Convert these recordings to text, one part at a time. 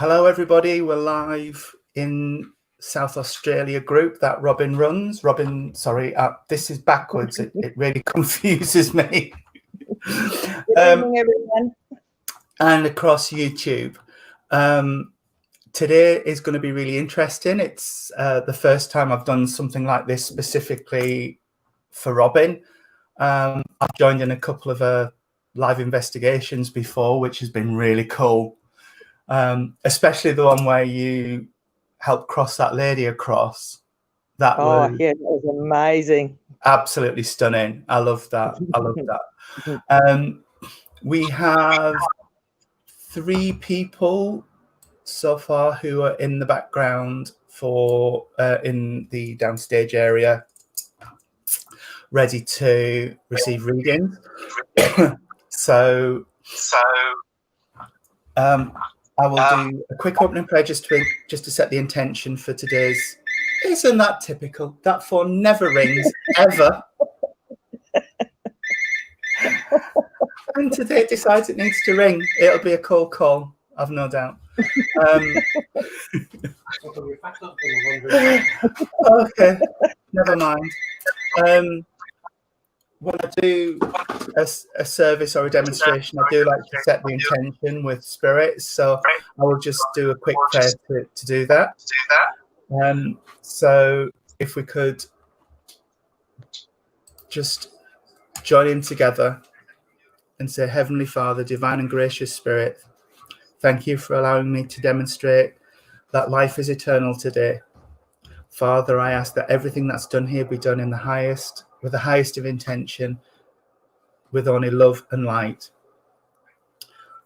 Hello, everybody. We're live in South Australia group that Robin runs. Robin, sorry, this is backwards. It really confuses me. Good evening, everyone. And across YouTube. Today is going to be really interesting. It's the first time I've done something like this specifically for Robin. I've joined in a couple of live investigations before, which has been really cool. Especially the one where you helped cross that lady across. That was that was amazing. Absolutely stunning. I love that. I love that. We have 3 people so far who are in the background for in the downstage area, ready to receive readings. So I will do a quick opening prayer just to set the intention for today's. Isn't that typical? That phone never rings, ever. And today it decides it needs to ring. It'll be a cold call, I've no doubt. Okay, never mind. When I do a service or a demonstration, I do like to set the intention with spirits. So I will just do a quick prayer to do that. So if we could just join in together and say, Heavenly Father, divine and gracious Spirit, thank you for allowing me to demonstrate that life is eternal today. Father, I ask that everything that's done here be done in with the highest of intention, with only love and light.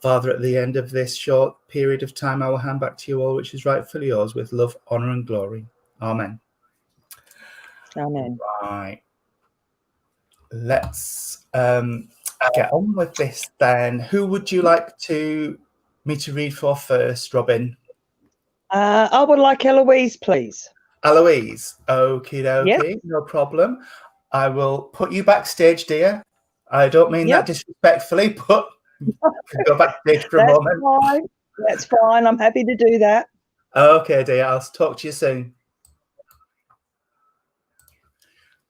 Father, at the end of this short period of time, I will hand back to you all, which is rightfully yours, with love, honor, and glory. Amen. Amen. Right. Let's get on with this then. Who would you like me to read for first, Robin? I would like Eloise, please. Eloise. Okie dokie, Yep. No problem. I will put you backstage, dear. I don't mean that disrespectfully, but you can go backstage for a moment. Fine. That's fine. I'm happy to do that. Okay, dear. I'll talk to you soon.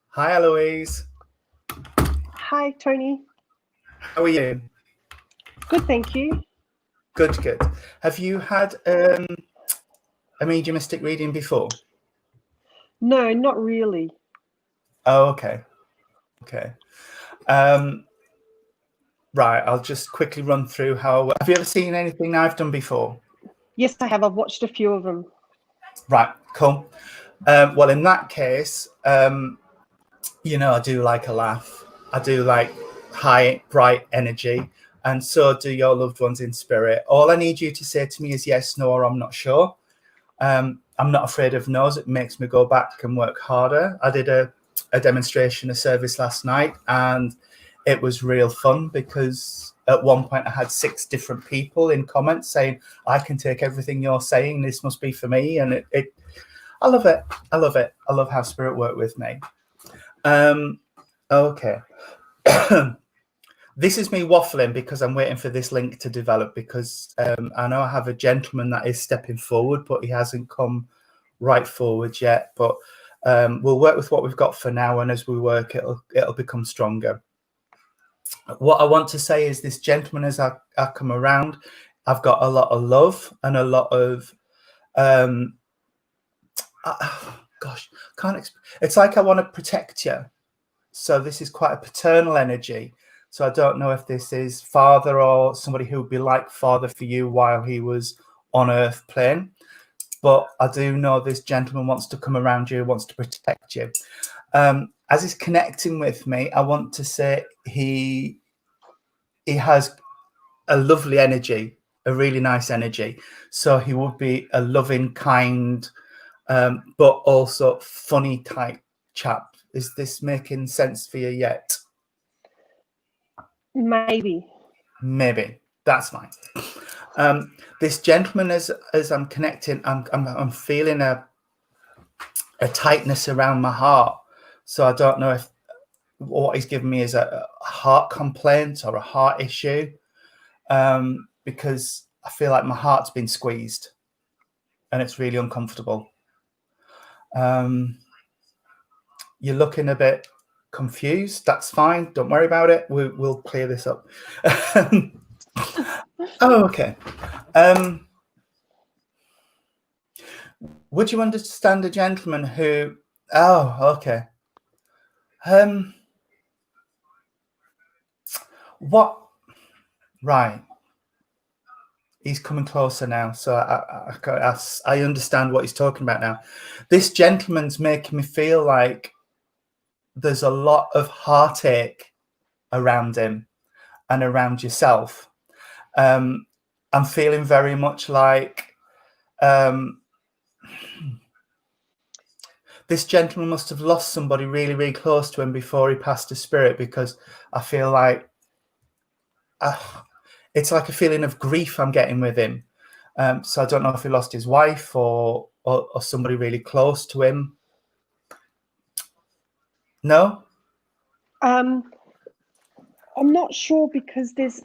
Hi, Eloise. Hi, Tony. How are you? Good, thank you. Good. Have you had a mediumistic reading before? No, not really. Oh, okay. Right, I'll just quickly run through how. Have you ever seen anything I've done before? Yes, I have. I've watched a few of them. Right, cool. Well, in that case, I do like a laugh. I do like high, bright energy, and so do your loved ones in spirit. All I need you to say to me is yes, no, or I'm not sure. I'm not afraid of no's. It makes me go back and work harder. I did a demonstration, a service last night, and it was real fun because at one point I had 6 different people in comments saying, I can take everything you're saying. This must be for me. And I love it. I love how spirit worked with me. Okay. This is me waffling because I'm waiting for this link to develop because I know I have a gentleman that is stepping forward, but he hasn't come right forward yet. But we'll work with what we've got for now. And as we work, it'll become stronger. What I want to say is this gentleman, as I come around, I've got a lot of love and a lot of, it's like I want to protect you. So this is quite a paternal energy. So I don't know if this is father or somebody who would be like father for you while he was on Earth plane. But I do know this gentleman wants to come around you, wants to protect you. As he's connecting with me, I want to say he has a lovely energy, a really nice energy. So he would be a loving, kind, but also funny type chap. Is this making sense for you yet? Maybe. That's fine. This gentleman, as I'm connecting, I'm feeling a tightness around my heart. So I don't know if what he's given me is a heart complaint or a heart issue, because I feel like my heart's been squeezed and it's really uncomfortable. You're looking a bit confused. That's fine. Don't worry about it. We'll clear this up. Oh, okay. Would you understand a gentleman who... Oh, okay. What? Right. He's coming closer now, so I understand what he's talking about now. This gentleman's making me feel like there's a lot of heartache around him and around yourself. I'm feeling very much like this gentleman must have lost somebody really, really close to him before he passed to spirit, because I feel like it's like a feeling of grief I'm getting with him. So I don't know if he lost his wife or somebody really close to him. No? I'm not sure, because there's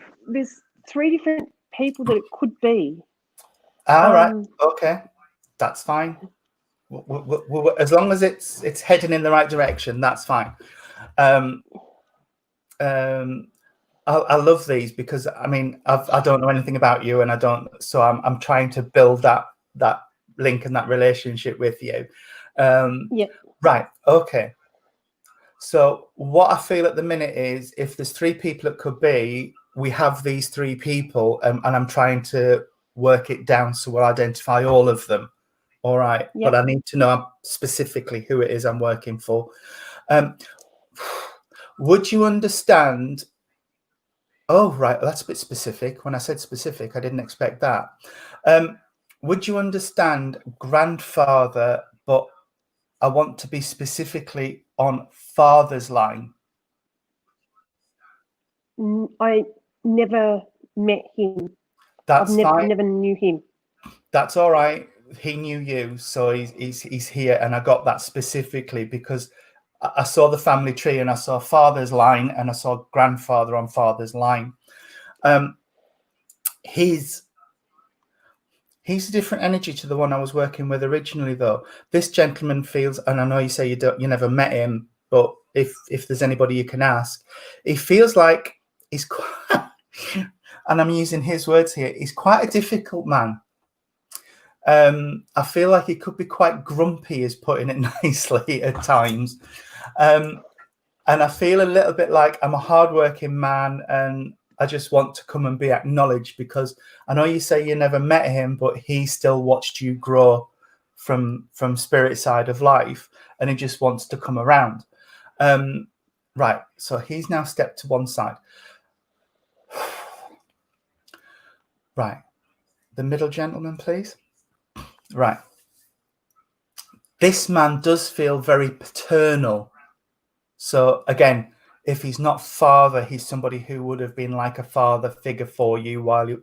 3 different people that it could be. All right. Okay. That's fine. As long as it's heading in the right direction, that's fine. I love these, because I mean I don't know anything about you, and I'm trying to build that link and that relationship with you. Yeah. Right. Okay. So what I feel at the minute is, if there's 3 people it could be, we have these 3 people, and I'm trying to work it down so we'll identify all of them. All right. Yep. But I need to know specifically who it is I'm working for. Would you understand? Oh, right. That's a bit specific. When I said specific, I didn't expect that. Would you understand grandfather, but I want to be specifically on father's line? I never met him. That's fine. Never knew him. That's all right. He knew you, so he's here, and I got that specifically because I saw the family tree and I saw father's line and I saw grandfather on father's line. He's a different energy to the one I was working with originally, though. This gentleman feels, and I know you say you never met him, but if there's anybody you can ask, he feels like he's quite, and I'm using his words here, he's quite a difficult man. I feel like he could be quite grumpy, is putting it nicely at times. And I feel a little bit like I'm a hardworking man and I just want to come and be acknowledged, because I know you say you never met him, but he still watched you grow from spirit side of life, and he just wants to come around. Right. So he's now stepped to one side. Right. The middle gentleman, please. Right. This man does feel very paternal. So again, if he's not father, he's somebody who would have been like a father figure for you while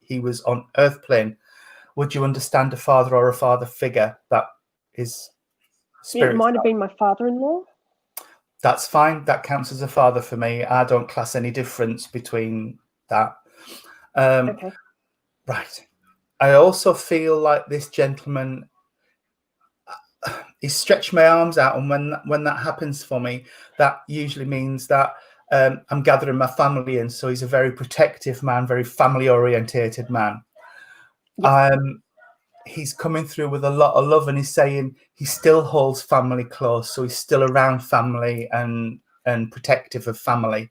he was on earth plane. Would you understand a father or a father figure that is spirit? It might have been my father-in-law. That's fine. That counts as a father for me. I don't class any difference between that. Okay. Right. I also feel like this gentleman, he stretched my arms out, and when that happens for me, that usually means that I'm gathering my family in. So he's a very protective man, very family orientated man. Yep. He's coming through with a lot of love, and he's saying he still holds family close, so he's still around family and protective of family.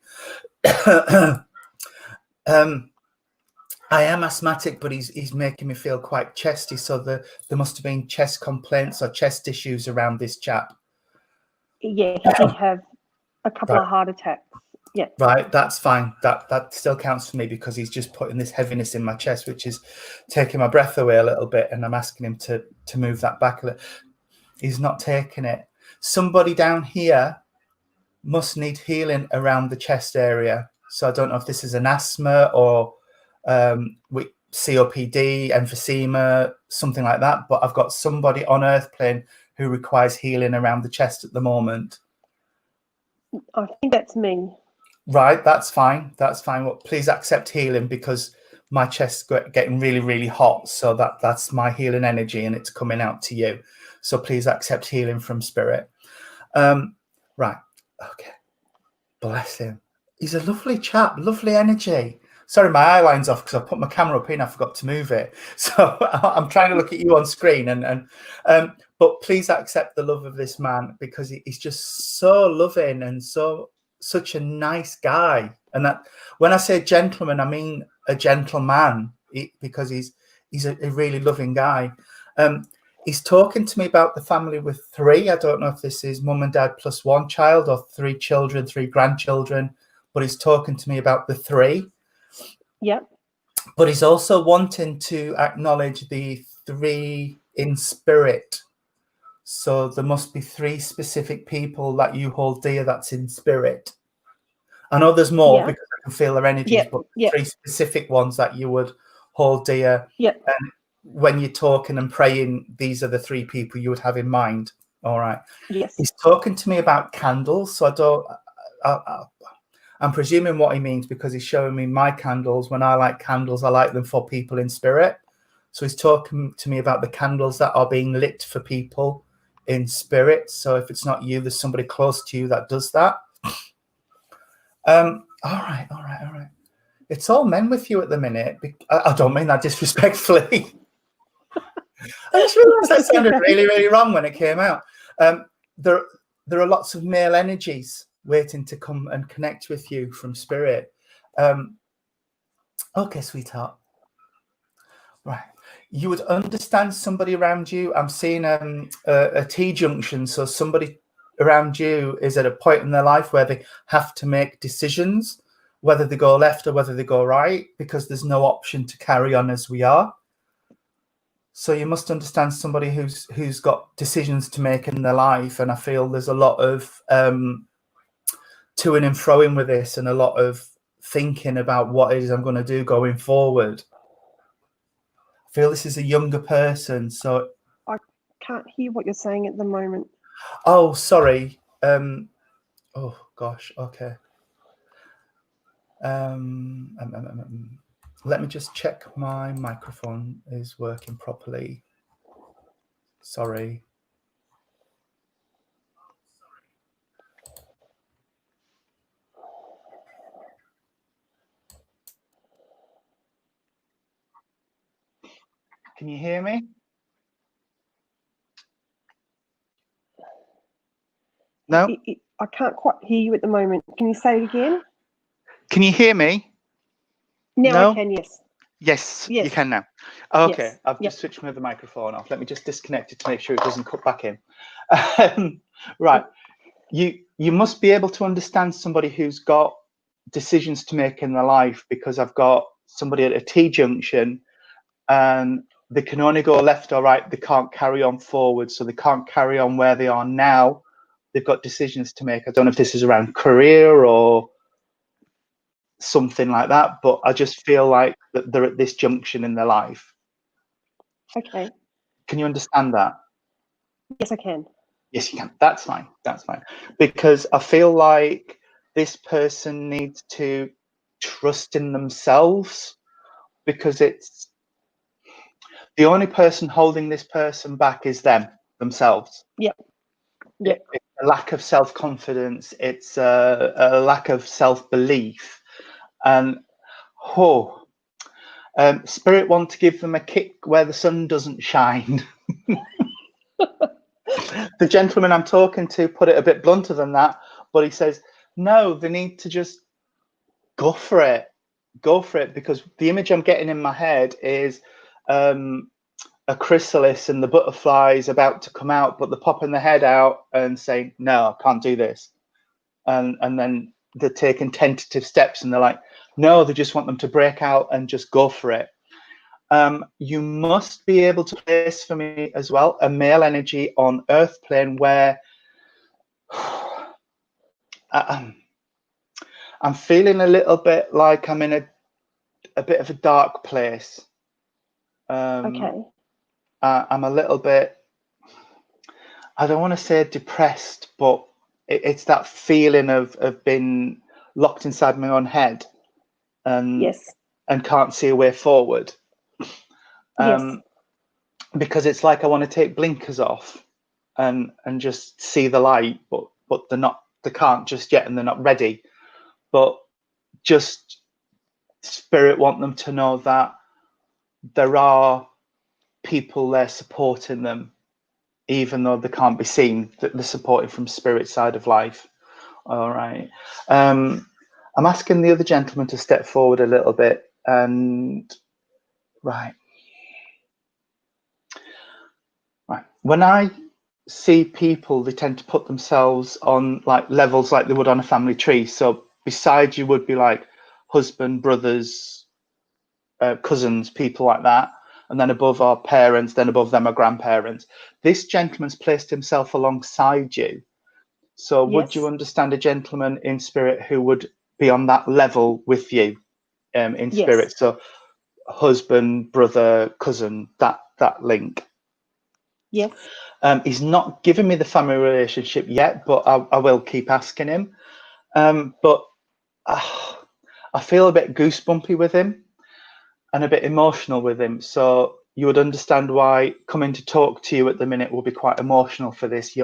I am asthmatic, but he's making me feel quite chesty. So there must have been chest complaints or chest issues around this chap. Yeah, he did have a couple of heart attacks. Yeah. Right, that's fine. That still counts for me, because he's just putting this heaviness in my chest, which is taking my breath away a little bit, and I'm asking him to move that back a little. He's not taking it. Somebody down here must need healing around the chest area. So I don't know if this is an asthma or COPD, emphysema, something like that. But I've got somebody on earth plane who requires healing around the chest at the moment. I think that's me. Right, that's fine. That's fine. Well, please accept healing, because my chest's getting really, really hot. So that's my healing energy, and it's coming out to you. So please accept healing from spirit. Right. Okay. Bless him. He's a lovely chap, lovely energy. Sorry, my eye line's off because I put my camera up here and I forgot to move it. So I'm trying to look at you on screen, but please accept the love of this man, because he's just so loving and such a nice guy. And that, when I say gentleman, I mean a gentleman, because he's a really loving guy. He's talking to me about the family with 3. I don't know if this is mum and dad plus 1 child or 3 children, 3 grandchildren, but he's talking to me about the 3. Yep. But he's also wanting to acknowledge the 3 in spirit. So there must be 3 specific people that you hold dear that's in spirit. I know there's more, because I can feel their energies, but 3 specific ones that you would hold dear. Yep. And when you're talking and praying, these are the 3 people you would have in mind. All right. Yes. He's talking to me about candles. So I'm presuming what he means, because he's showing me my candles. When I light candles, I light them for people in spirit. So he's talking to me about the candles that are being lit for people in spirit. So if it's not you, there's somebody close to you that does that. All right. It's all men with you at the minute. I don't mean that disrespectfully. I just realised that sounded really, really wrong when it came out. There are lots of male energies waiting to come and connect with you from spirit. Okay, sweetheart. Right. You would understand somebody around you. I'm seeing a T-junction. So somebody around you is at a point in their life where they have to make decisions, whether they go left or whether they go right, because there's no option to carry on as we are. So you must understand somebody who's got decisions to make in their life. And I feel there's a lot of to-ing and fro-ing with this, and a lot of thinking about what it is I'm going to do going forward. I feel this is a younger person, so I can't hear what you're saying at the moment. Oh, sorry. Oh gosh. Okay. Let me just check my microphone is working properly. Sorry. Can you hear me? No? I can't quite hear you at the moment. Can you say it again? Can you hear me? Now No? I can, yes. Yes, Yes. you can now. Okay, Yes. I've just switched my other microphone off. Let me just disconnect it to make sure it doesn't cut back in. Right. You must be able to understand somebody who's got decisions to make in their life, because I've got somebody at a T-junction and they can only go left or right. They can't carry on forward, so they can't carry on where they are now. They've got decisions to make. I don't know if this is around career or something like that, but I just feel like that they're at this junction in their life. Okay. Can you understand that? Yes, I can. Yes, you can. That's fine. That's fine. Because I feel like this person needs to trust in themselves, because it's the only person holding this person back is themselves. Yep. Yep. It's a lack of self-confidence. It's a lack of self-belief. And spirit want to give them a kick where the sun doesn't shine. The gentleman I'm talking to put it a bit blunter than that, but he says, no, they need to just go for it. Go for it, because the image I'm getting in my head is a chrysalis and the butterflies about to come out, but they're popping their head out and saying, no, I can't do this. And then they're taking tentative steps and they're like, no, they just want them to break out and just go for it. You must be able to place for me as well a male energy on earth plane where I'm feeling a little bit like I'm in a bit of a dark place. Okay. I'm a little bit, I don't want to say depressed, but it's that feeling of being locked inside my own head. And yes. and can't see a way forward. Yes. Because it's like I want to take blinkers off and just see the light, but they can't just yet, and they're not ready. But just spirit want them to know that there are people there supporting them, even though they can't be seen, that they're supported from spirit side of life. All right. I'm asking the other gentleman to step forward a little bit, and right. When I see people, they tend to put themselves on like levels like they would on a family tree. So beside you would be like husband, brothers, cousins, people like that. And then above are parents, then above them are grandparents. This gentleman's placed himself alongside you. So would you understand a gentleman in spirit who would be on that level with you in spirit? So husband, brother, cousin, that link. Yes. He's not given me the family relationship yet, but I will keep asking him. But I feel a bit goosebumpy with him and a bit emotional with him. So you would understand why coming to talk to you at the minute will be quite emotional for this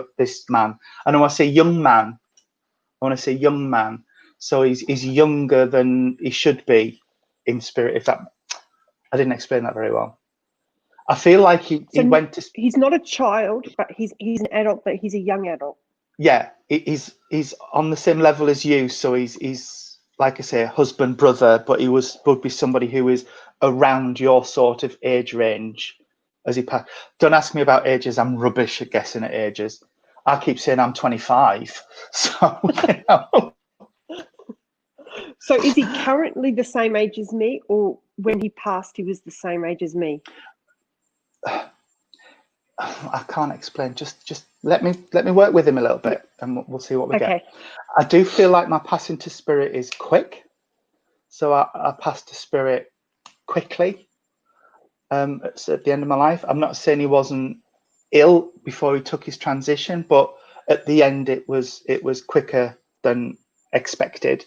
man. And when I say young man, I want to say young man. So he's younger than he should be in spirit. If that, I didn't explain that very well. I feel like he went to. He's not a child, but he's an adult, but he's a young adult. Yeah, he's on the same level as you. So he's like I say, husband, brother, but he would be somebody who is around your sort of age range as he passed. Don't ask me about ages. I'm rubbish at guessing at ages. I keep saying I'm 25. So, you know. So is he currently the same age as me, or when he passed, he was the same age as me? I can't explain. Just let me work with him a little bit, and we'll see what we get. I do feel like my passing to spirit is quick, so I passed to spirit quickly. It's at the end of my life. I'm not saying he wasn't ill before he took his transition, but at the end it was quicker than expected.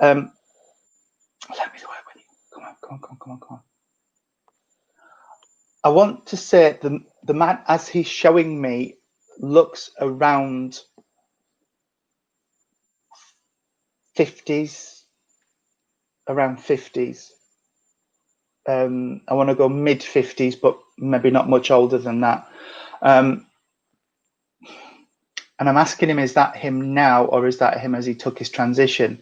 Let me work with you. Come on. I want to say the man, as he's showing me, looks around 50s, around 50s. I want to go mid 50s, but maybe not much older than that. And I'm asking him, is that him now, or is that him as he took his transition?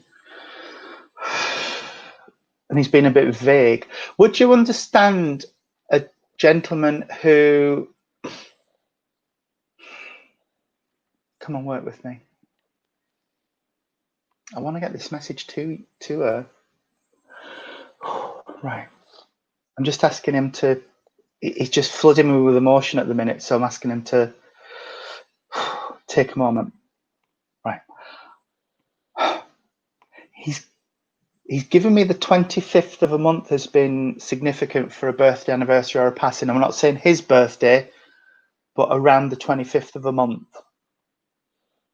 And he's been a bit vague. Would you understand a gentleman who... Come on, work with me. I want to get this message to her. Right. I'm just asking him to... He's just flooding me with emotion at the minute, so I'm asking him to take a moment. Right. He's given me the 25th of a month has been significant for a birthday, anniversary, or a passing. I'm not saying his birthday, but around the 25th of a month.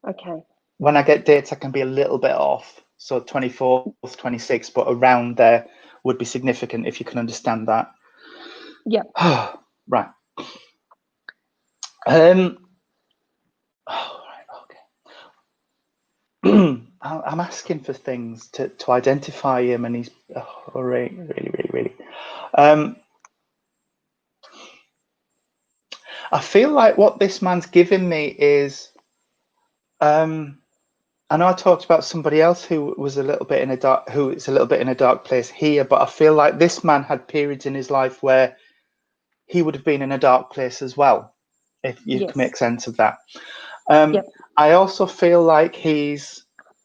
Okay. When I get dates, I can be a little bit off. So 24th, 26th, but around there would be significant if you can understand that. Yeah. Right. Okay. I'm asking for things to identify him, and he's really. I feel like what this man's giving me is, I know I talked about somebody else who was a little bit in a dark place here, but I feel like this man had periods in his life where he would have been in a dark place as well, if you can make sense of that. I also feel like he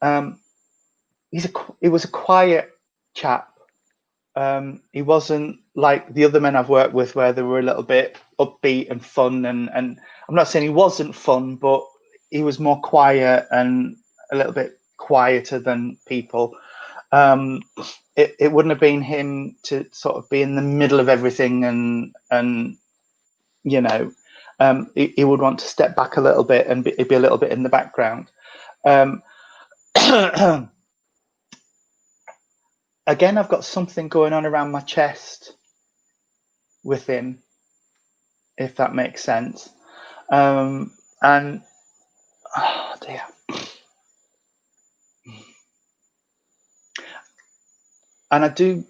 was a quiet chap. He wasn't like the other men I've worked with, where they were a little bit upbeat and fun. And I'm not saying he wasn't fun, but he was more quiet and a little bit quieter than people. It wouldn't have been him to sort of be in the middle of everything, and you know, he would want to step back a little bit and be a little bit in the background. again, I've got something going on around my chest with him, if that makes sense. And oh dear. And I do,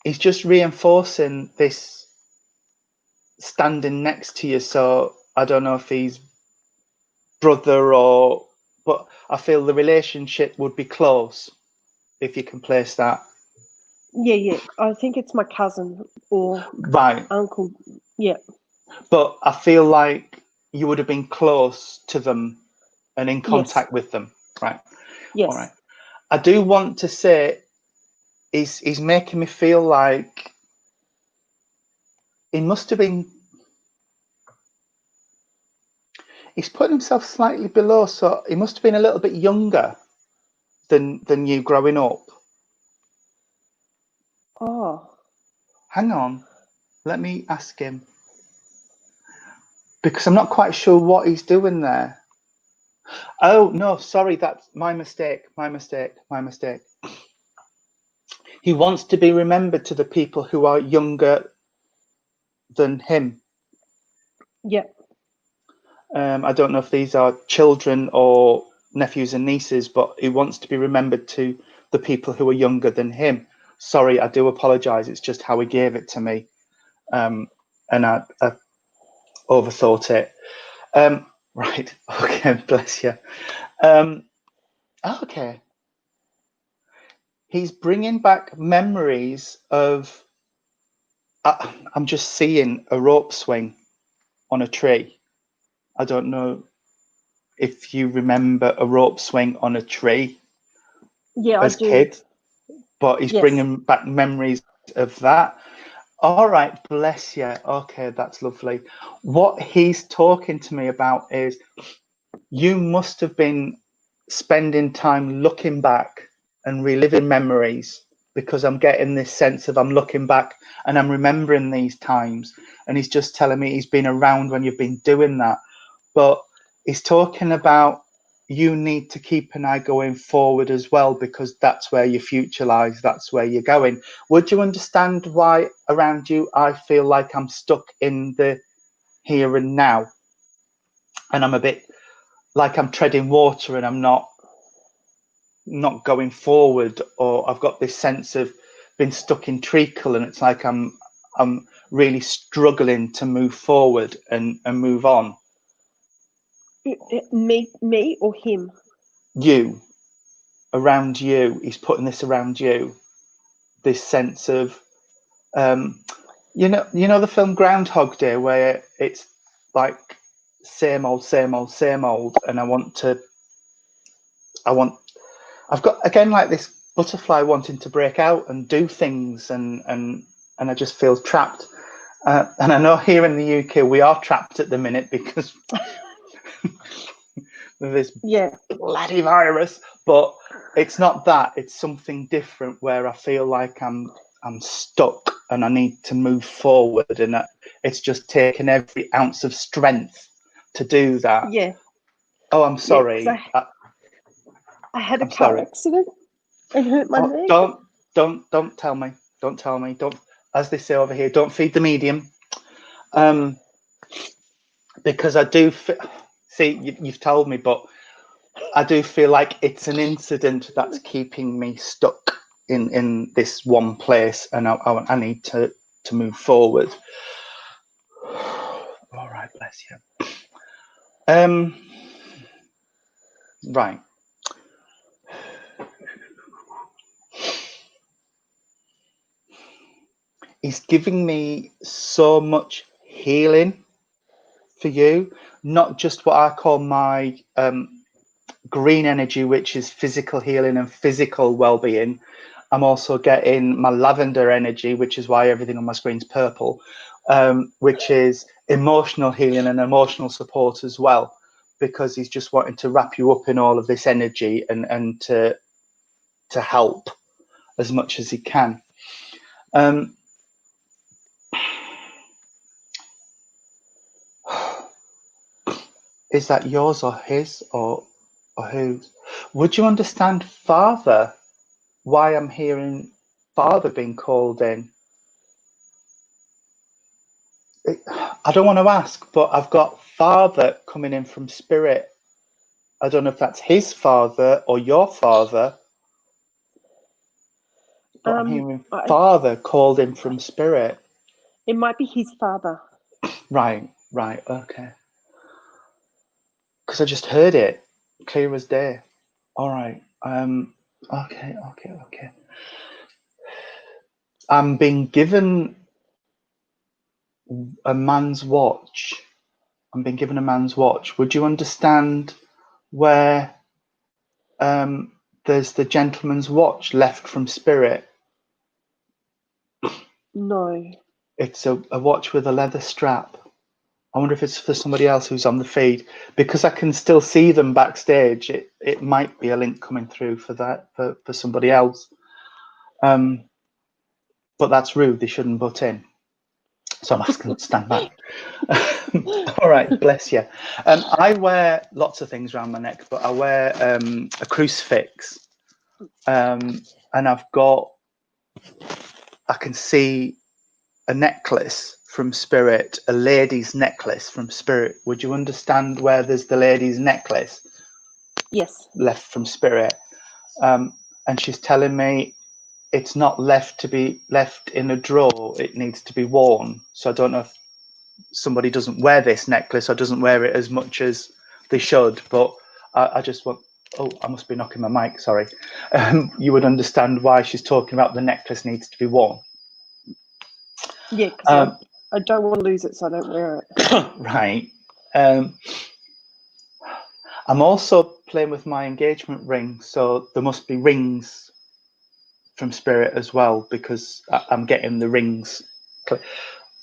he's just reinforcing this standing next to you. So I don't know if he's brother or, but I feel the relationship would be close if you can place that. Yeah. I think it's my cousin or Right. uncle. Yeah. But I feel like you would have been close to them and in contact with them. Right. Yes. All right. I do want to say he's making me feel like he must have been, he's put himself slightly below, so he must have been a little bit younger than you growing up. Oh. Hang on, let me ask him, because I'm not quite sure what he's doing there. Oh no, sorry, that's my mistake. He wants to be remembered to the people who are younger than him. Yeah. I don't know if these are children or nephews and nieces, but he wants to be remembered to the people who are younger than him. Sorry, I do apologize. It's just how he gave it to me. And I overthought it. Right. Okay. Bless you. Okay. He's bringing back memories of, I'm just seeing a rope swing on a tree. I don't know if you remember a rope swing on a tree as kids, but he's bringing back memories of that. All right, bless you. Okay, that's lovely. What he's talking to me about is you must have been spending time looking back and reliving memories, because I'm getting this sense of I'm looking back and I'm remembering these times. And he's just telling me he's been around when you've been doing that. But he's talking about you need to keep an eye going forward as well, because that's where your future lies. That's where you're going. Would you understand why around you I feel like I'm stuck in the here and now? And I'm a bit like I'm treading water and I'm not going forward, or I've got this sense of being stuck in treacle, and it's like I'm really struggling to move forward and move on. Me or him? You, around you, he's putting this around you, this sense of you know the film Groundhog Day, where it's like same old, and I've got again like this butterfly wanting to break out and do things, and I just feel trapped. And I know here in the UK we are trapped at the minute because of this bloody virus. But it's not that; it's something different where I feel like I'm stuck and I need to move forward, and it's just taken every ounce of strength to do that. Yeah. Oh, I'm sorry. I had a car accident and hurt my leg. Don't tell me. Don't tell me. Don't, as they say over here, don't feed the medium. Because I do see you've told me, but I do feel like it's an incident that's keeping me stuck in this one place, and I need to move forward. All right, bless you. Right. He's giving me so much healing for you, not just what I call my green energy, which is physical healing and physical well-being. I'm also getting my lavender energy, which is why everything on my screen's purple, which is emotional healing and emotional support as well, because he's just wanting to wrap you up in all of this energy and to help as much as he can. Is that yours or his or whose? Would you understand father why I'm hearing Father being called in. I don't want to ask, but I've got Father coming in from Spirit. I don't know if that's his father or your father, but I'm hearing Father called in from Spirit. It might be his father. Right, okay. Because I just heard it clear as day. All right. Okay. I'm being given a man's watch. Would you understand where there's the gentleman's watch left from Spirit? No. It's a watch with a leather strap. I wonder if it's for somebody else who's on the feed, because I can still see them backstage. It might be a link coming through for that for somebody else. But that's rude. They shouldn't butt in. So I'm asking them to stand back. All right, bless you. I wear lots of things around my neck, but I wear a crucifix, and I can see a necklace from Spirit, a lady's necklace from Spirit. Would you understand where there's the lady's necklace? Yes. Left from Spirit. And she's telling me it's not left to be left in a drawer. It needs to be worn. So I don't know if somebody doesn't wear this necklace or doesn't wear it as much as they should, but I just want, I must be knocking my mic, sorry. You would understand why she's talking about the necklace needs to be worn. Yeah, because I don't want to lose it, so I don't wear it. Right. I'm also playing with my engagement ring, so there must be rings from Spirit as well, because I'm getting the rings.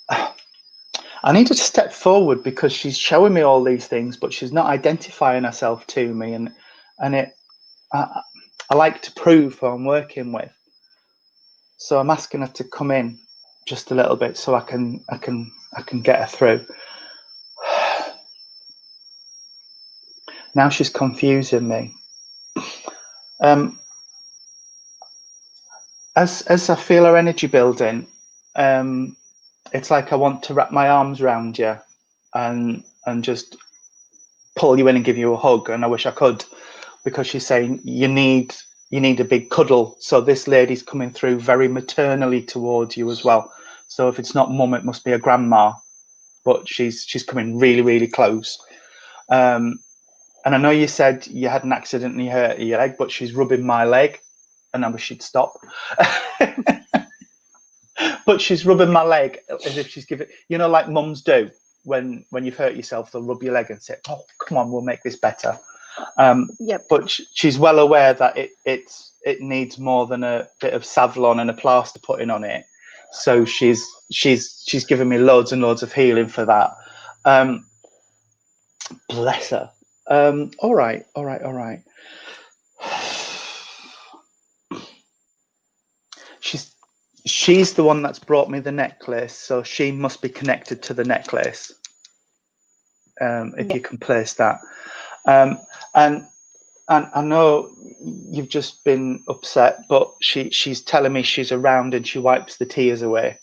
I need to step forward because she's showing me all these things, but she's not identifying herself to me, and I like to prove who I'm working with. So I'm asking her to come in just a little bit so I can get her through. Now she's confusing me. As I feel her energy building, it's like I want to wrap my arms around you and just pull you in and give you a hug, and I wish I could, because she's saying you need a big cuddle. So this lady's coming through very maternally towards you as well. So if it's not mum, it must be a grandma, but she's coming really, really close. And I know you said you had an accidentally hurt your leg, but she's rubbing my leg, and I wish she'd stop. But she's rubbing my leg as if she's giving, like mums do when you've hurt yourself, they'll rub your leg and say, "Oh, come on, we'll make this better." Yep. But she's well aware that it needs more than a bit of Savlon and a plaster putting on it. So she's given me loads and loads of healing for that. Bless her. All right. She's the one that's brought me the necklace, so she must be connected to the necklace. If you can place that. And I know you've just been upset, but she's telling me she's around and she wipes the tears away.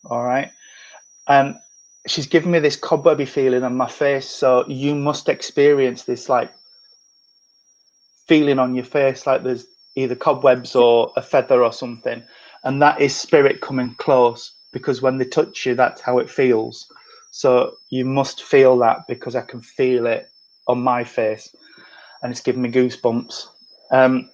All right. And she's giving me this cobwebby feeling on my face. So you must experience this like feeling on your face, like there's either cobwebs or a feather or something. And that is Spirit coming close, because when they touch you, that's how it feels. So you must feel that, because I can feel it on my face. And it's giving me goosebumps. And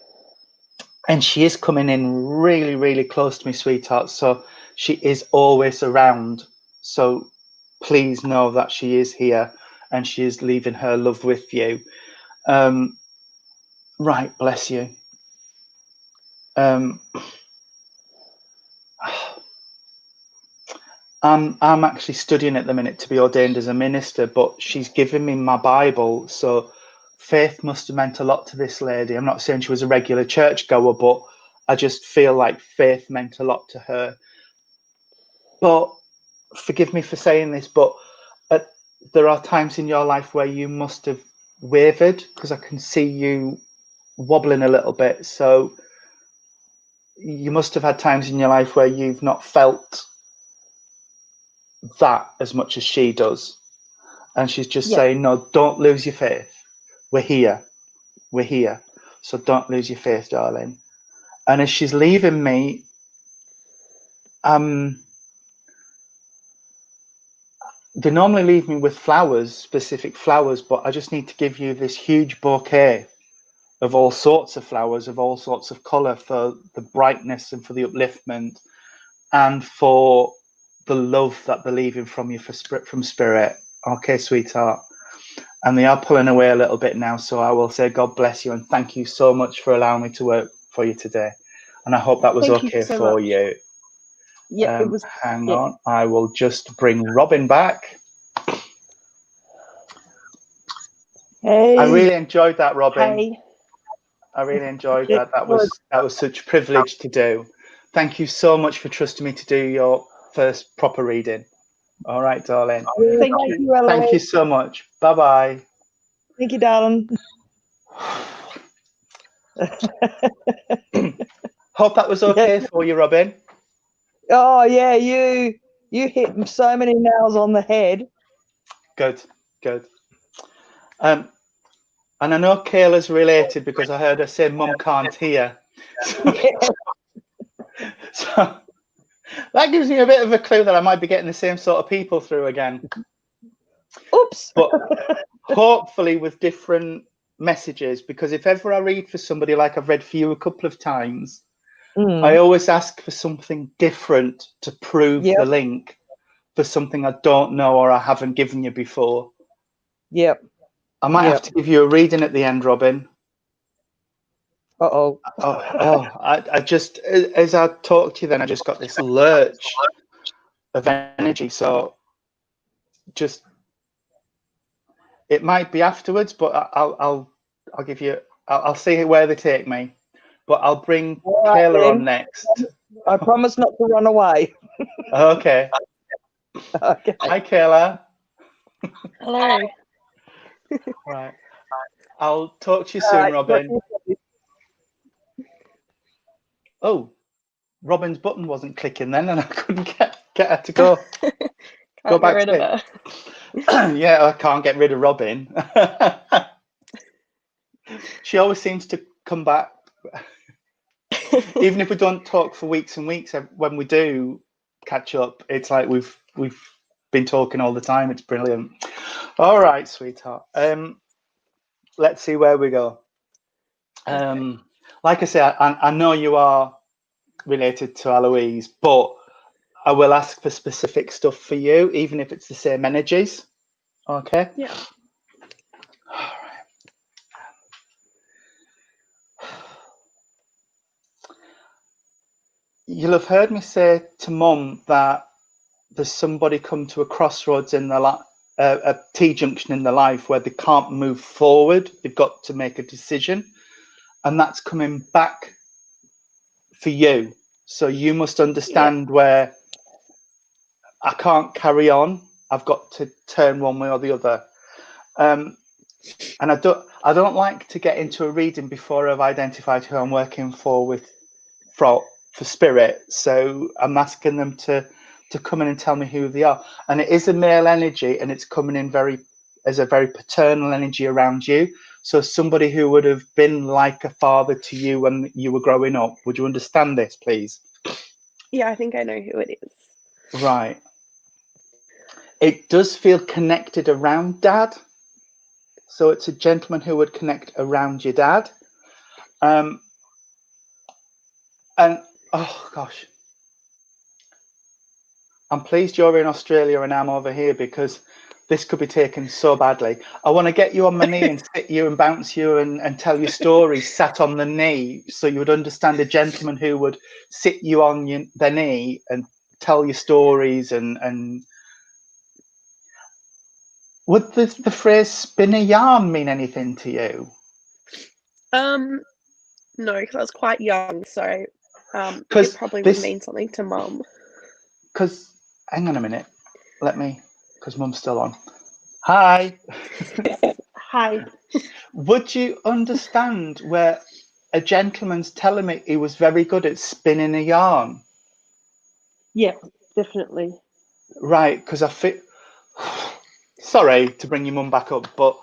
she is coming in really, really close to me, sweetheart. So she is always around. So please know that she is here and she is leaving her love with you. Right, bless you. I'm actually studying at the minute to be ordained as a minister, but she's given me my Bible. So faith must have meant a lot to this lady. I'm not saying she was a regular churchgoer, but I just feel like faith meant a lot to her. But forgive me for saying this, but there are times in your life where you must have wavered, because I can see you wobbling a little bit. So you must have had times in your life where you've not felt that as much as she does. And she's just saying, no, don't lose your faith. We're here. We're here. So don't lose your faith, darling. And as she's leaving me, they normally leave me with flowers, specific flowers, but I just need to give you this huge bouquet of all sorts of flowers, of all sorts of colour, for the brightness and for the upliftment and for the love that they're leaving from you from spirit. Okay, sweetheart. And they are pulling away a little bit now, so I will say God bless you and thank you so much for allowing me to work for you today. And I hope that was okay for you. Yeah, it was. Hang on, I will just bring Robin back. Hey. I really enjoyed that, Robin. Hey. I really enjoyed that. That was such a privilege to do. Thank you so much for trusting me to do your first proper reading. All right, darling. Thank you. Thank you so much. Bye-bye. Thank you, darling. Hope that was okay for you, Robin. Oh yeah, you hit so many nails on the head. Good. And I know Kayla's related because I heard her say Mum can't hear. So that gives me a bit of a clue that I might be getting the same sort of people through again. Oops. But hopefully with different messages, because if ever I read for somebody like I've read for you a couple of times, I always ask for something different to prove the link for something I don't know or I haven't given you before. Yep. I might have to give you a reading at the end, Robin. I just, as I talked to you then, I just got this lurch of energy. So just, it might be afterwards, but I'll give you, I'll see where they take me. But I'll bring Kayla on next. I promise not to run away. Okay. Okay. Hi, Kayla. Hello. Right. I'll talk to you soon, Robin. Oh, Robin's button wasn't clicking then, and I couldn't get her to go. Go back to it. Yeah, I can't get rid of Robin. She always seems to come back. Even if we don't talk for weeks and weeks, when we do catch up, it's like we've been talking all the time. It's brilliant. All right, sweetheart. Let's see where we go. Like I say, I know you are related to Eloise, but I will ask for specific stuff for you, even if it's the same energies. Okay? Yeah. All right. You'll have heard me say to Mum that there's somebody come to a crossroads in their life, a T-junction in their life where they can't move forward. They've got to make a decision, and that's coming back for you. So you must understand where I can't carry on. I've got to turn one way or the other. And I don't like to get into a reading before I've identified who I'm working for spirit. So I'm asking them to come in and tell me who they are. And it is a male energy, and it's coming in as a very paternal energy around you. So somebody who would have been like a father to you when you were growing up. Would you understand this, please? Yeah, I think I know who it is. Right. It does feel connected around Dad. So it's a gentleman who would connect around your dad. And oh gosh, I'm pleased you're in Australia and I'm over here, because this could be taken so badly. I want to get you on my knee and sit you and bounce you and tell you stories sat on the knee, so you would understand a gentleman who would sit you on their knee and tell you stories. And would the phrase spin a yarn mean anything to you? No, because I was quite young, so it probably would mean something to Mum. Because, hang on a minute, because Mum's still on. Hi. Hi. Would you understand where a gentleman's telling me he was very good at spinning a yarn. Yeah, definitely. Right, because I feel... Sorry to bring your mum back up, but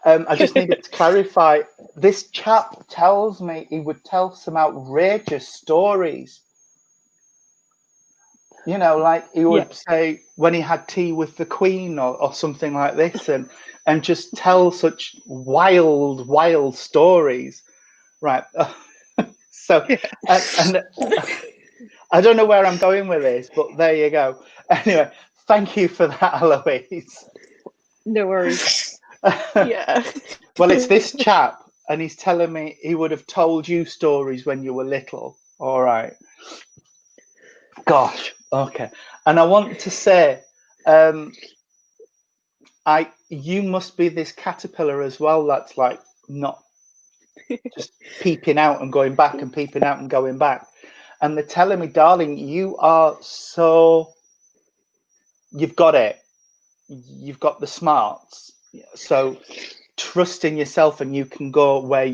I just needed to clarify. This chap tells me he would tell some outrageous stories. You know, like he would say when he had tea with the Queen or something like this, and just tell such wild stories. Right. So, and I don't know where I'm going with this, but there you go. Anyway, thank you for that, Eloise. No worries. Yeah. Well, it's this chap, and he's telling me he would have told you stories when you were little. All right. Gosh. Okay. And I want to say, you must be this caterpillar as well. That's like not just peeping out and going back and peeping out and going back. And they're telling me, darling, you've got it. You've got the smarts. So trust in yourself, and you can go wherever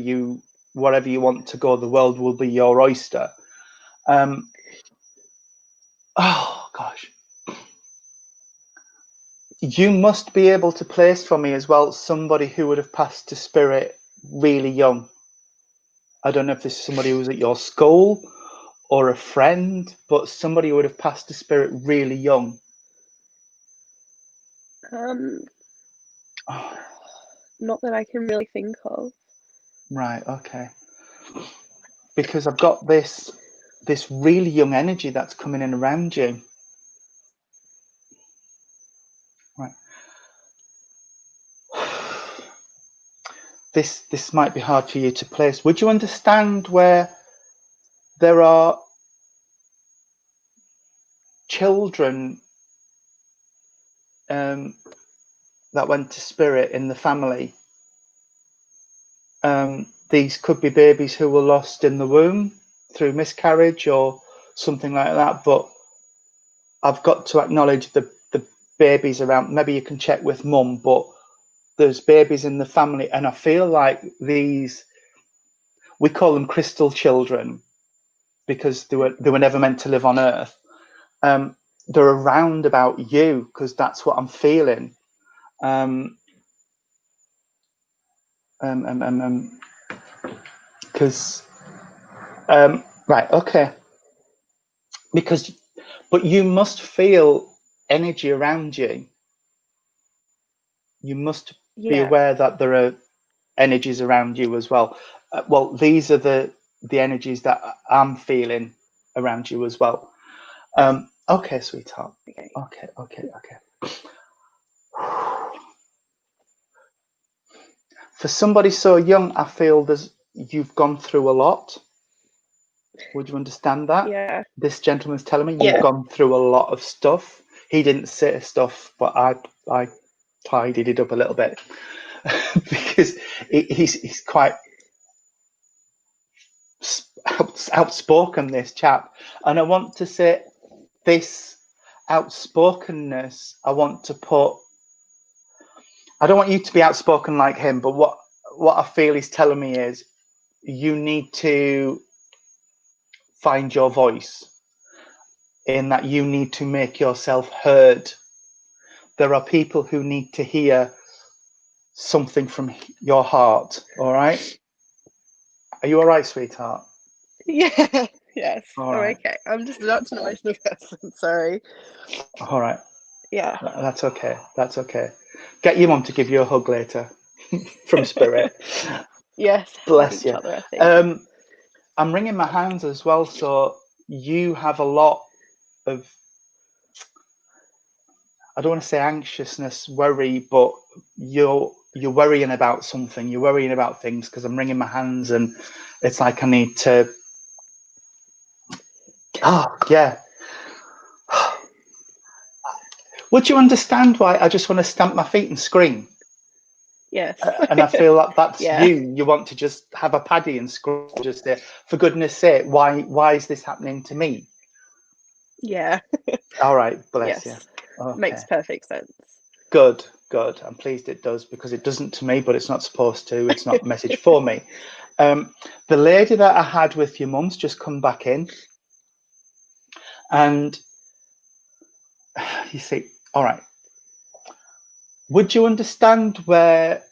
you want to go. The world will be your oyster. Oh gosh. You must be able to place for me as well somebody who would have passed to spirit really young. I don't know if this is somebody who was at your school or a friend, but somebody who would have passed to spirit really young. Not that I can really think of. Right, okay. Because I've got this really young energy that's coming in around you. Right. This might be hard for you to place. Would you understand where there are children that went to spirit in the family? These could be babies who were lost in the womb through miscarriage or something like that. But I've got to acknowledge the babies around. Maybe you can check with mum, but there's babies in the family, and I feel like we call them crystal children because they were never meant to live on Earth. They're around about you because that's what I'm feeling. Because right, okay. But you must feel energy around you. You must be aware that there are energies around you as well. Well, these are the energies that I'm feeling around you as well. Okay, sweetheart. Okay. For somebody so young, I feel you've gone through a lot. Would you understand that? Yeah. This gentleman's telling me you've gone through a lot of stuff. He didn't say stuff, but I tidied it up a little bit because he's quite outspoken, this chap. And I want to say this outspokenness, I don't want you to be outspoken like him, but what I feel he's telling me is you need to find your voice, in that you need to make yourself heard. There are people who need to hear something from your heart. All right? Are you all right, sweetheart? Yeah. Yes. All right. Okay. I'm just not an emotional person. Sorry. All right. Yeah. That's okay. That's okay. Get your mum to give you a hug later from spirit. Yes. Bless you. Other, I think. I'm wringing my hands as well, so you have a lot of, I don't want to say anxiousness, worry, but you're worrying about something. You're worrying about things, because I'm wringing my hands and it's like I need to. Oh yeah. Would you understand why I just want to stamp my feet and scream? Yes. And I feel like that's Yeah. you want to just have a paddy and scream, just for goodness sake, why is this happening to me? Yeah. All right, bless Yes. you. Okay. Makes perfect sense. Good. I'm pleased it does, because it doesn't to me, but it's not supposed to. It's not a message for me. The lady that I had with your mum's just come back in, and you see, all right. Would you understand where,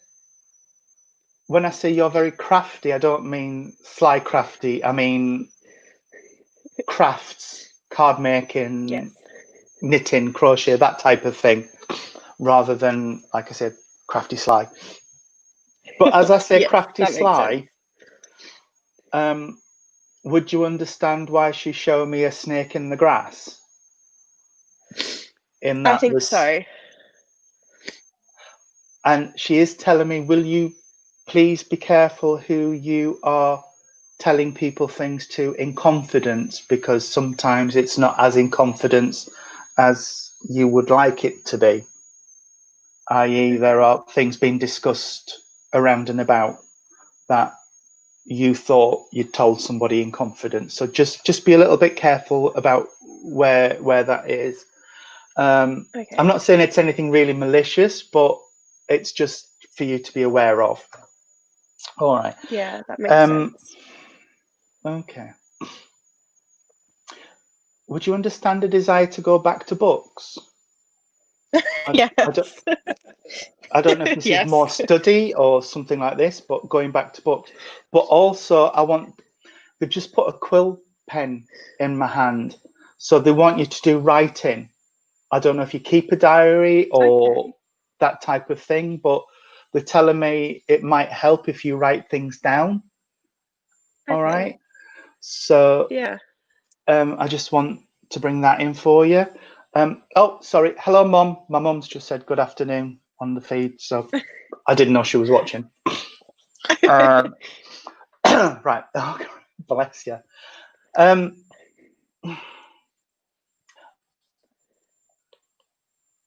when I say you're very crafty, I don't mean sly crafty. I mean crafts, card making, Yes. knitting, crochet, that type of thing, rather than, like I said, crafty sly. But as I say, Yes, crafty that makes sense. sly, would you understand why she showed me a snake in the grass? In that I think there's- so. And she is telling me, will you please be careful who you are telling people things to in confidence, because sometimes it's not as in confidence as you would like it to be. I.e., there are things being discussed around and about that you thought you'd told somebody in confidence. So just be a little bit careful about where that is. Okay. I'm not saying it's anything really malicious, but it's just for you to be aware of. All right. Yeah, that makes sense. Okay. Would you understand a desire to go back to books? Yes. I don't know if this Yes. is more study or something like this, but going back to books. But also, they've just put a quill pen in my hand. So they want you to do writing. I don't know if you keep a diary or Okay. that type of thing, but they're telling me it might help if you write things down. All Okay. right. So Yeah. I just want to bring that in for you. Oh, sorry. Hello, Mum. My mum's just said good afternoon on the feed, so I didn't know she was watching. Right. Oh, bless you.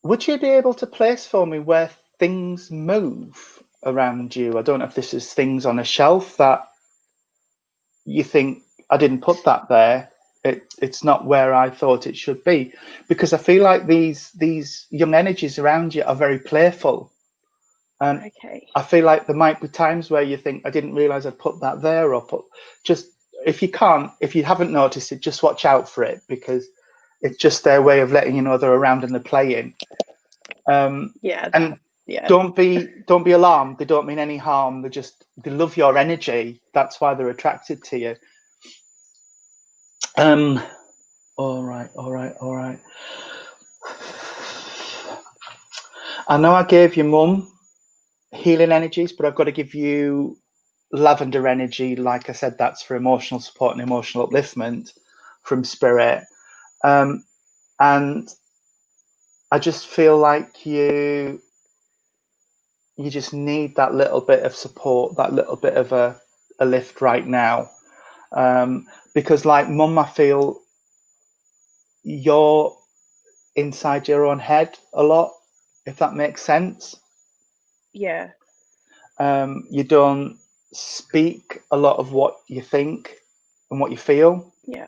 Would you be able to place for me where things move around you? I don't know if this is things on a shelf that you think, I didn't put that there. It's not where I thought it should be, because I feel like these young energies around you are very playful, and Okay. I feel like there might be times where you think, I didn't realize I'd put that there, or just if you haven't noticed it, just watch out for it, because it's just their way of letting you know they're around and they're playing. Yeah. And Yeah. don't be alarmed. They don't mean any harm. They love your energy. That's why they're attracted to you. All right. I know I gave your mum healing energies, but I've got to give you lavender energy. Like I said, that's for emotional support and emotional upliftment from spirit. And I just feel like you just need that little bit of support, that little bit of a lift right now. Because like Mum, I feel you're inside your own head a lot, if that makes sense. Yeah. You don't speak a lot of what you think and what you feel. Yeah.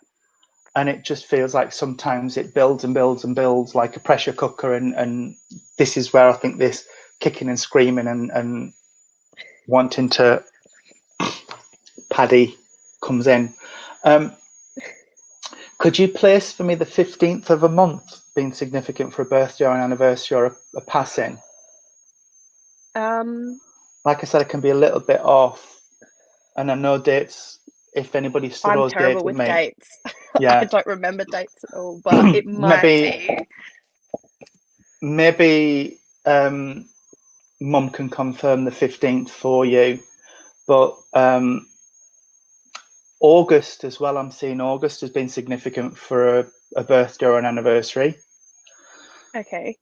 And it just feels like sometimes it builds and builds and builds like a pressure cooker. And this is where I think this kicking and screaming and wanting to Paddy comes in. Could you place for me the 15th of a month being significant for a birthday or an anniversary or a passing? Like I said, it can be a little bit off, and I know dates. If anybody still I'm knows dates terrible with me, dates. yeah, I don't remember dates at all, but it might be. Maybe Mum can confirm the 15th for you, but August as well. I'm seeing August has been significant for a birthday or an anniversary. Okay.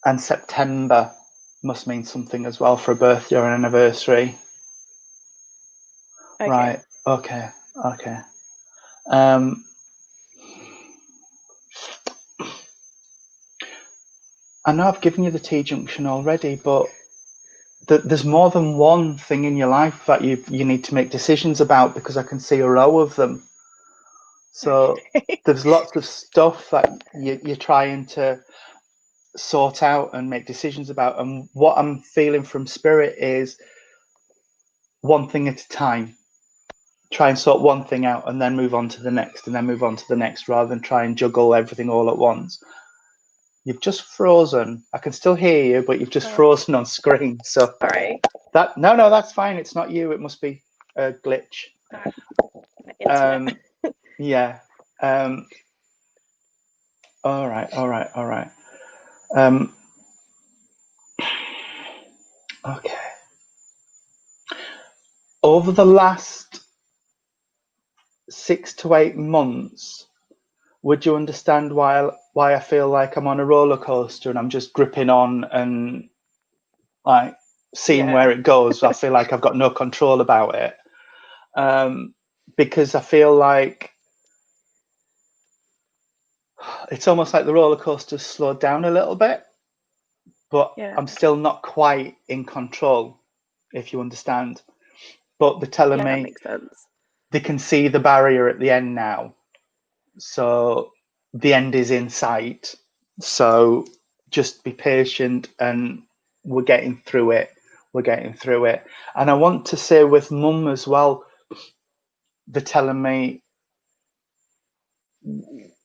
And September must mean something as well for a birthday or an anniversary. Okay. Right. Okay. I know I've given you the T-junction already, but there's more than one thing in your life that you need to make decisions about, because I can see a row of them. So there's lots of stuff that you're trying to sort out and make decisions about. And what I'm feeling from spirit is one thing at a time. Try and sort one thing out and then move on to the next and then move on to the next, rather than try and juggle everything all at once. You've just frozen. I can still hear you, but you've just frozen on screen. So Sorry. no, that's fine. It's not you. It must be a glitch. Yeah. All right. Okay. Over the last 6 to 8 months, would you understand why I feel like I'm on a roller coaster and I'm just gripping on and like seeing where it goes? I feel like I've got no control about it, because I feel like it's almost like the roller coaster's slowed down a little bit, but I'm still not quite in control, if you understand. But they're telling me that makes sense. They can see the barrier at the end now. So the end is in sight. So just be patient, and we're getting through it. And I want to say with Mum as well, they're telling me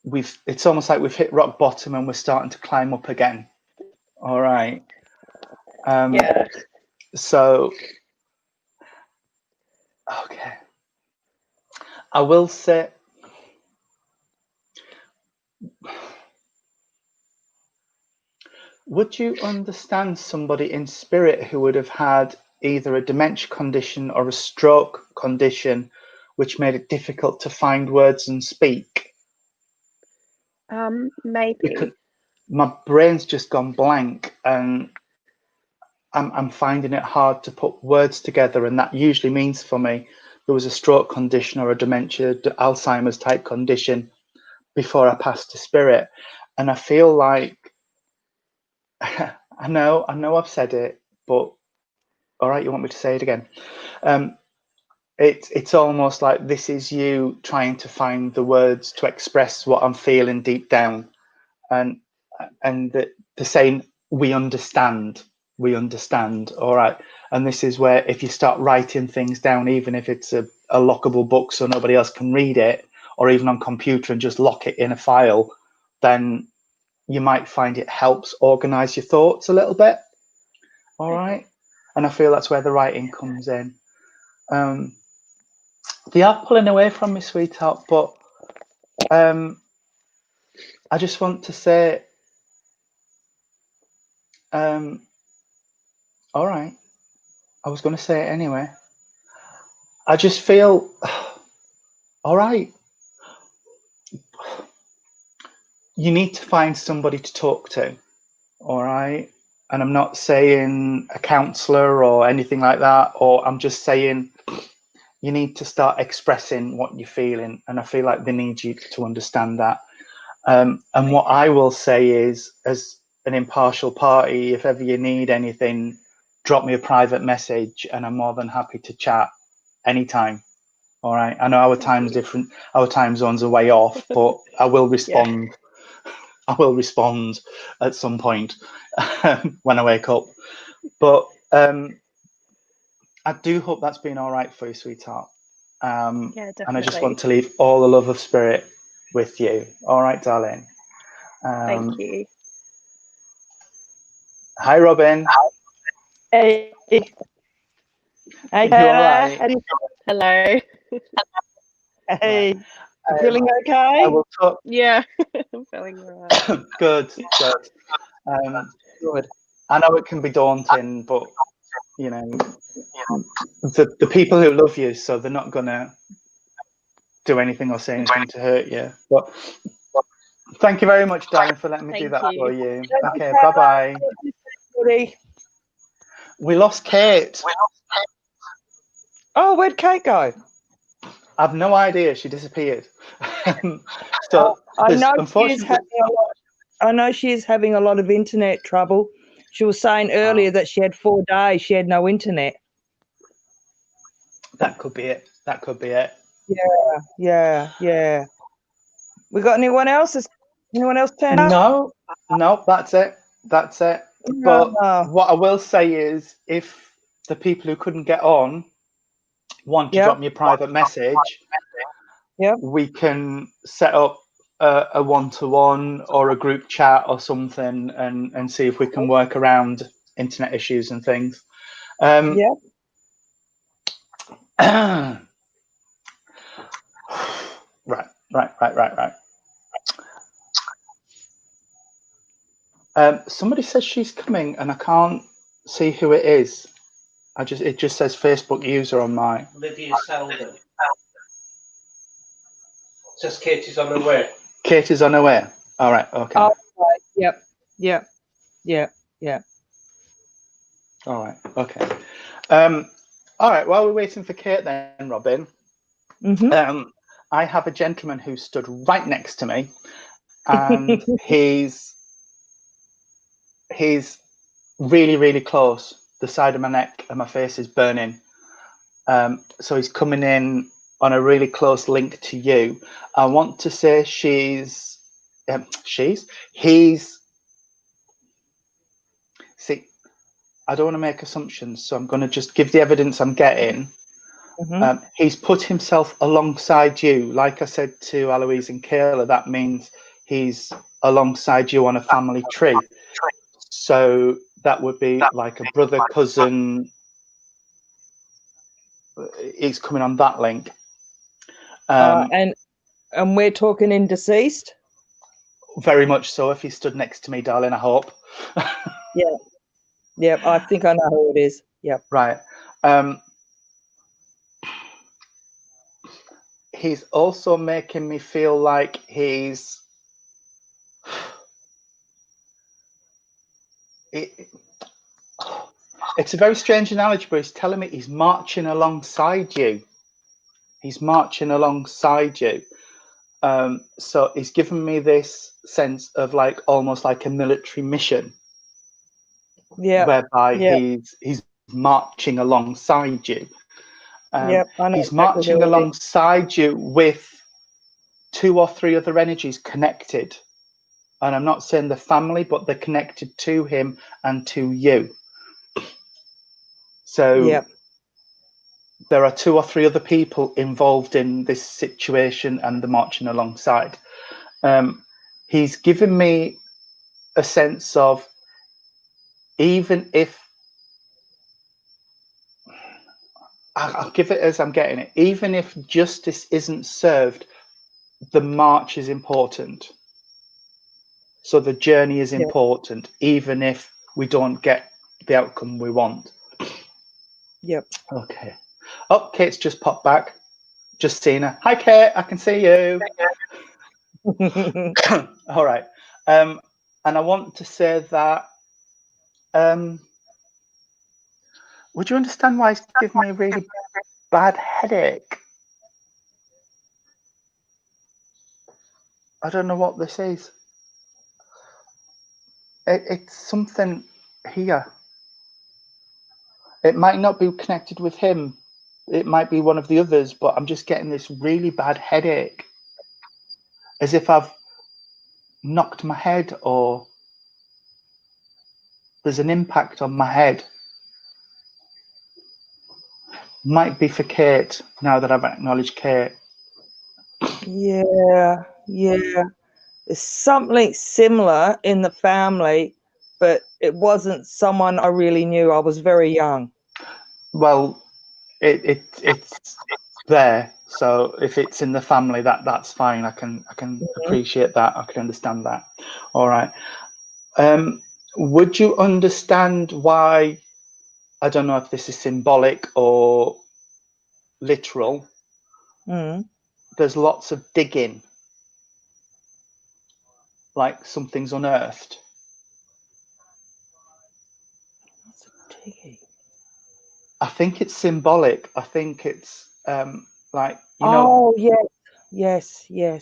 it's almost like we've hit rock bottom and we're starting to climb up again. All right. So, okay. I will say, would you understand somebody in spirit who would have had either a dementia condition or a stroke condition, which made it difficult to find words and speak? Maybe. Because my brain's just gone blank, and I'm finding it hard to put words together, and that usually means for me there was a stroke condition or a dementia, Alzheimer's type condition before I passed to spirit. And I feel like I know I've said it, but all right, you want me to say it again? It's almost like this is you trying to find the words to express what I'm feeling deep down, and they're saying we understand, all right. And this is where if you start writing things down, even if it's a lockable book so nobody else can read it, or even on computer and just lock it in a file, then you might find it helps organize your thoughts a little bit. All right. And I feel that's where the writing comes in. They are pulling away from me, sweetheart, but I just want to say, all right, I was going to say it anyway. I just feel, all right, you need to find somebody to talk to, all right? And I'm not saying a counselor or anything like that, or I'm just saying you need to start expressing what you're feeling. And I feel like they need you to understand that. And what I will say is, as an impartial party, if ever you need anything, drop me a private message and I'm more than happy to chat anytime. All right. I know our time's different. Our time zones are way off, but I will respond. I will respond at some point when I wake up. But I do hope that's been all right for you, sweetheart. Yeah, definitely. And I just want to leave all the love of spirit with you. All right, darling. Thank you. Hi, Robin. Hey. Hey, You all right? Hello. Hey. You feeling okay? I will talk. Yeah, I'm feeling alright. Good. Good. I know it can be daunting, but you know, the people who love you, so they're not gonna do anything or say anything to hurt you. But thank you very much, darling, for letting me do that for you. Okay, bye-bye. We lost Kate. Oh, where'd Kate go? I've no idea. She disappeared. So I know she is having a lot of internet trouble. She was saying earlier that she had 4 days she had no internet. That could be it. Yeah. We got anyone else? Is anyone else turn up? No, that's it. But what I will say is, if the people who couldn't get on want to Yep. drop me a private message, Yep. we can set up a one-to-one or a group chat or something and see if we can work around internet issues and things. Yep. Right. Somebody says she's coming and I can't see who it is. It just says Facebook user on my. Lydia Selden. Says Katie's on her way. Katie's on her way. All right. Okay. Oh, right. Yep. All right. Okay. All right. While we're waiting for Kate, then Robin, I have a gentleman who stood right next to me, and he's really, really close. The side of my neck and my face is burning. So he's coming in on a really close link to you. I want to say he's. See, I don't want to make assumptions, so I'm going to just give the evidence I'm getting. He's put himself alongside you. Like I said to Eloise and Kayla, that means he's alongside you on a family tree. So that would be like a brother, cousin. He's coming on that link. And we're talking in deceased? Very much so. If he stood next to me, darling, I hope. Yeah. Yep, I think I know who it is. Yep. Right. He's also making me feel like it's a very strange analogy, but he's telling me he's marching alongside you. He's marching alongside you. So he's given me this sense of like almost like a military mission. Yeah. Whereby he's marching alongside you. I know he's marching alongside you with 2 or 3 other energies connected. And I'm not saying the family, but they're connected to him and to you. So there are 2 or 3 other people involved in this situation and the marching alongside. He's given me a sense of, even if, I'll give it as I'm getting it, even if justice isn't served, the march is important. So the journey is important, even if we don't get the outcome we want. Yep. Okay. Oh, Kate's just popped back. Just seen her. Hi, Kate. I can see you. All right. And I want to say that, would you understand why it's giving me a really bad headache? I don't know what this is. It's something here. It might not be connected with him. It might be one of the others, but I'm just getting this really bad headache. As if I've knocked my head or there's an impact on my head. Might be for Kate, now that I've acknowledged Kate. Yeah. There's something similar in the family, but it wasn't someone I really knew. I was very young. Well, it's there. So if it's in the family, that's fine. I can appreciate that. I can understand that. All right. Would you understand why? I don't know if this is symbolic or literal. There's lots of digging, like something's unearthed. Lots of digging. I think it's symbolic. I think it's like, you know. Oh, yes. I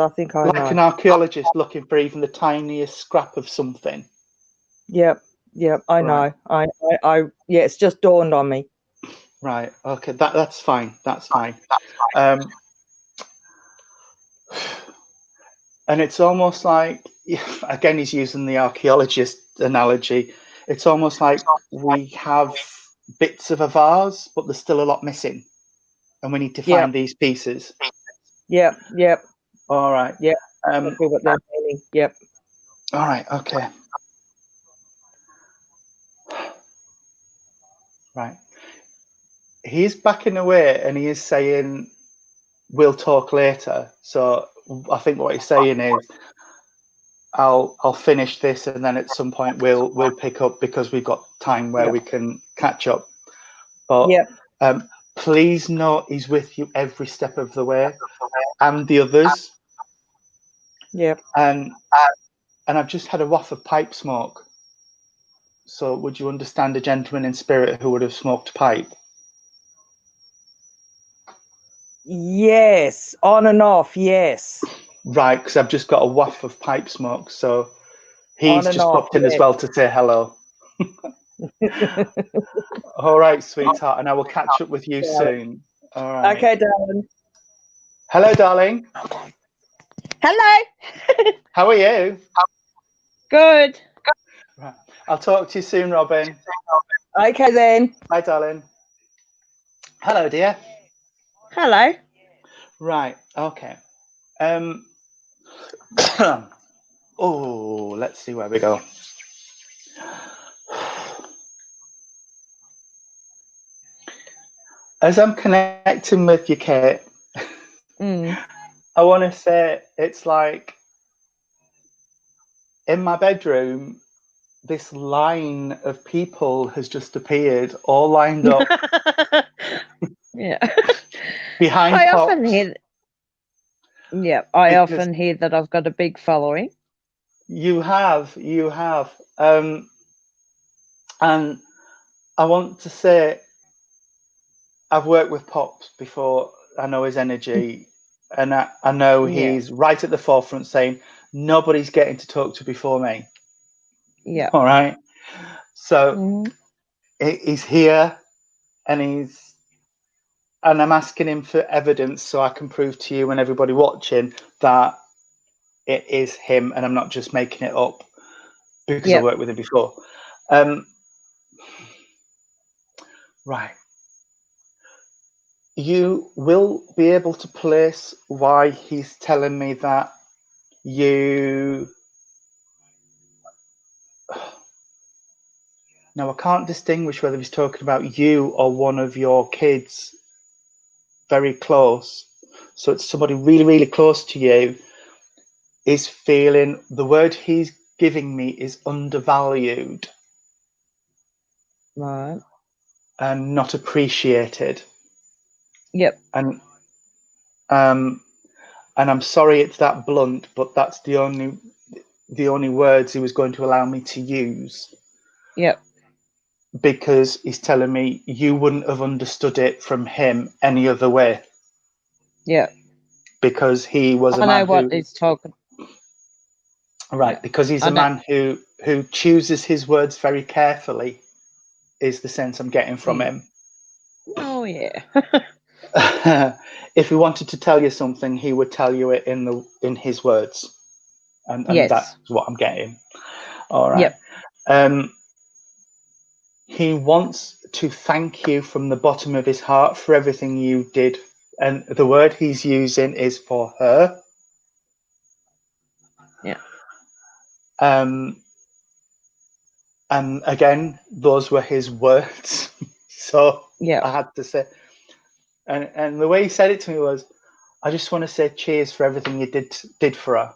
think I know. Like an archaeologist looking for even the tiniest scrap of something. Yep. I know. I it's just dawned on me. Right. Okay. That's fine. That's fine. And it's almost like, again, he's using the archaeologist analogy. It's almost like we have bits of a vase, but there's still a lot missing. and we need to Yep. find these pieces. Yep. Yep. All right. Yep. Um, Exactly what they're meaning. Yep. all right. Okay. Right. He's backing away and he is saying, we'll talk later. So I think what he's saying is, I'll finish this and then at some point we'll pick up because we've got time where Yep. we can catch up. But Yep. please know he's with you every step of the way, and the others. Yep. And I've just had a waft of pipe smoke. So would you understand a gentleman in spirit who would have smoked pipe? Yes. On and off. Yes. Right, because I've just got a waft of pipe smoke. So he's On and just off, popped in as yes. well to say hello. All right, sweetheart, and I will catch up with you soon. All right. Okay, darling. Hello, darling. Hello. How are you? Good. Right. I'll talk to you soon, Robin. Okay then. Bye, darling. Hello, dear. Hello. Right. Okay. Oh, let's see where we go. As I'm connecting with you, Kate, Mm. I want to say it's like in my bedroom, this line of people has just appeared, all lined up Yeah. behind I Pops. often hear. Yeah, I Because- often hear that I've got a big following. You have. And I want to say, I've worked with Pops before. I know his energy, and I know Yeah. he's right at the forefront saying, nobody's getting to talk to before me. Yeah. All right. So Mhm. he's here, and I'm asking him for evidence so I can prove to you and everybody watching that it is him, and I'm not just making it up because I Yep. worked with him before. Right. You will be able to place why he's telling me that you... Now, I can't distinguish whether he's talking about you or one of your kids very close. So it's somebody really, really close to you is feeling the word he's giving me is undervalued Right. and not appreciated. Yep. And I'm sorry it's that blunt, but that's the only words he was going to allow me to use. Yep. Because he's telling me you wouldn't have understood it from him any other way. Yep. Because he was a I man know what who... he's talking. Right, Yeah. because he's I a know. man who chooses his words very carefully, is the sense I'm getting from him. Oh yeah. If he wanted to tell you something, he would tell you it in his words, and Yes. that's what I'm getting. All right. Yep. He wants to thank you from the bottom of his heart for everything you did, and the word he's using is for her. Yeah. And again, those were his words. So Yeah. I had to say, and the way he said it to me was, I just want to say cheers for everything you did for her.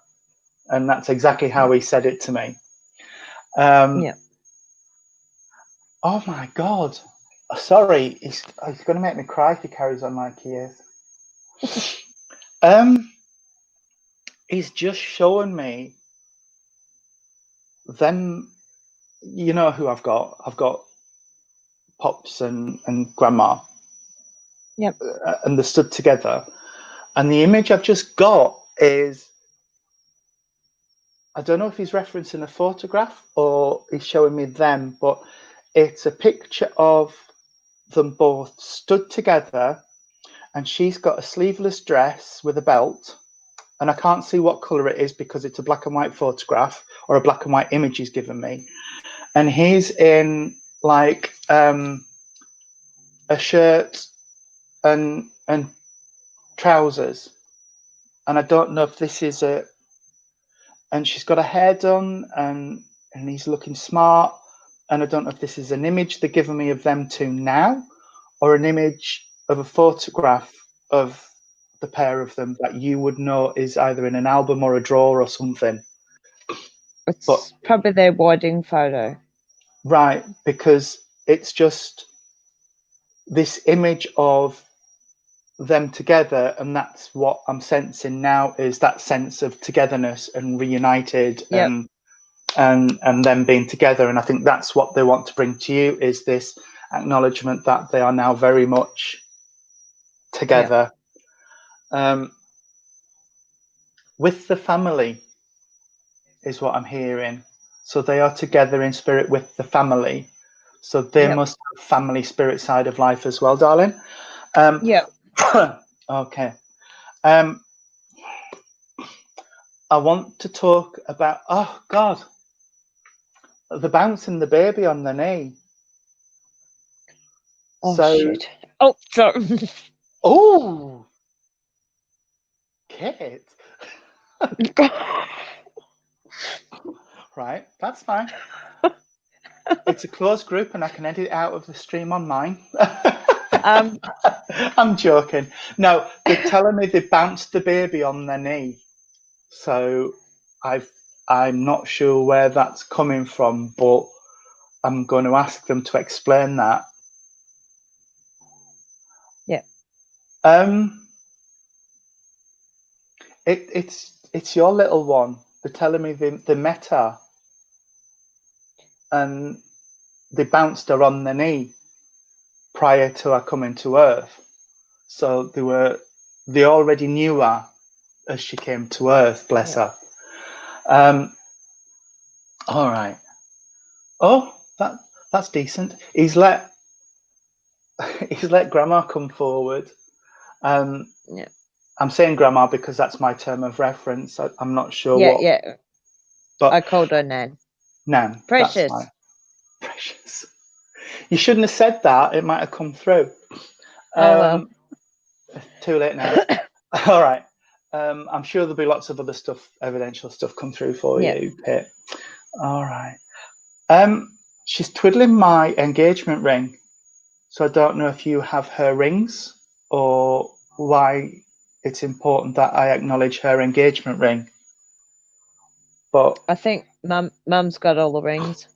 And that's exactly how he said it to me. Yeah. Oh my God. Sorry, he's going to make me cry if he carries on like he is. He's just showing me them. You know who I've got? I've got Pops and Grandma. Yep. And they stood together. And the image I've just got is, I don't know if he's referencing a photograph or he's showing me them, but it's a picture of them both stood together, and she's got a sleeveless dress with a belt, and I can't see what color it is because it's a black and white photograph or a black and white image he's given me. And he's in like a shirt and trousers, and I don't know if this is a. And she's got her hair done, and he's looking smart. And I don't know if this is an image they're giving me of them two now, or an image of a photograph of the pair of them that you would know is either in an album or a drawer or something. It's probably their wedding photo. Right, because it's just this image of them together, and that's what I'm sensing now, is that sense of togetherness and reunited. Yep. And them being together. And I think that's what they want to bring to you, is this acknowledgement that they are now very much together. With the family is what I'm hearing. So they are together in spirit with the family. So they must have family spirit side of life as well, darling. Okay. I want to talk about, oh God, the bouncing the baby on the knee. Oh, so, shit. Oh, sorry. Oh, Kate. Right, that's fine. It's a closed group and I can edit it out of the stream on mine. I'm joking. No, they're telling me they bounced the baby on their knee. So I'm not sure where that's coming from, but I'm going to ask them to explain that. Yeah. It's your little one. They're telling me they met her and they bounced her on the knee prior to her coming to Earth. So they already knew her as she came to Earth, bless her. All right. Oh, that's decent. He's let Grandma come forward. I'm saying Grandma because that's my term of reference. I'm not sure what. Yeah. But I called her Nan. Nan. Precious. That's fine. Precious. You shouldn't have said that. It might have come through. Well. Too late now. All right. I'm sure there'll be lots of other stuff, evidential stuff, come through for you, Pip. All right. She's twiddling my engagement ring, so I don't know if you have her rings or why it's important that I acknowledge her engagement ring. But I think Mum's got all the rings.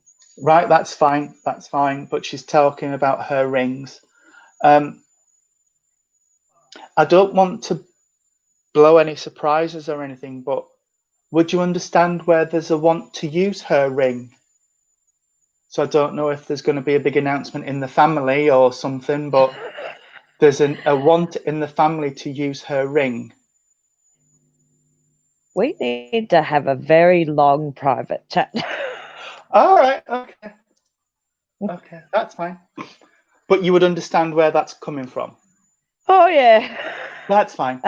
Right, that's fine. That's fine. But she's talking about her rings. I don't want to blow any surprises or anything, but would you understand where there's a want to use her ring? So I don't know if there's going to be a big announcement in the family or something, but there's a want in the family to use her ring. We need to have a very long private chat. All right. Okay, that's fine. But you would understand where that's coming from. Oh, yeah. That's fine.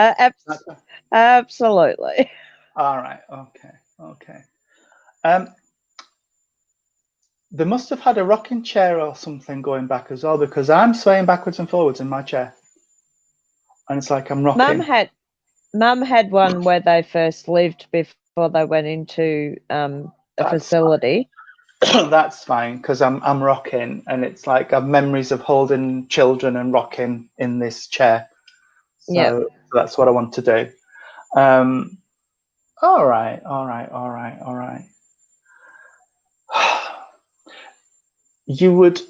Absolutely. All right. Okay. They must have had a rocking chair or something going back as well, because I'm swaying backwards and forwards in my chair, and it's like I'm rocking. Mum had one where they first lived before they went into a facility. That's fine, because I'm rocking, and it's like I've memories of holding children and rocking in this chair. So that's what I want to do. All right. You would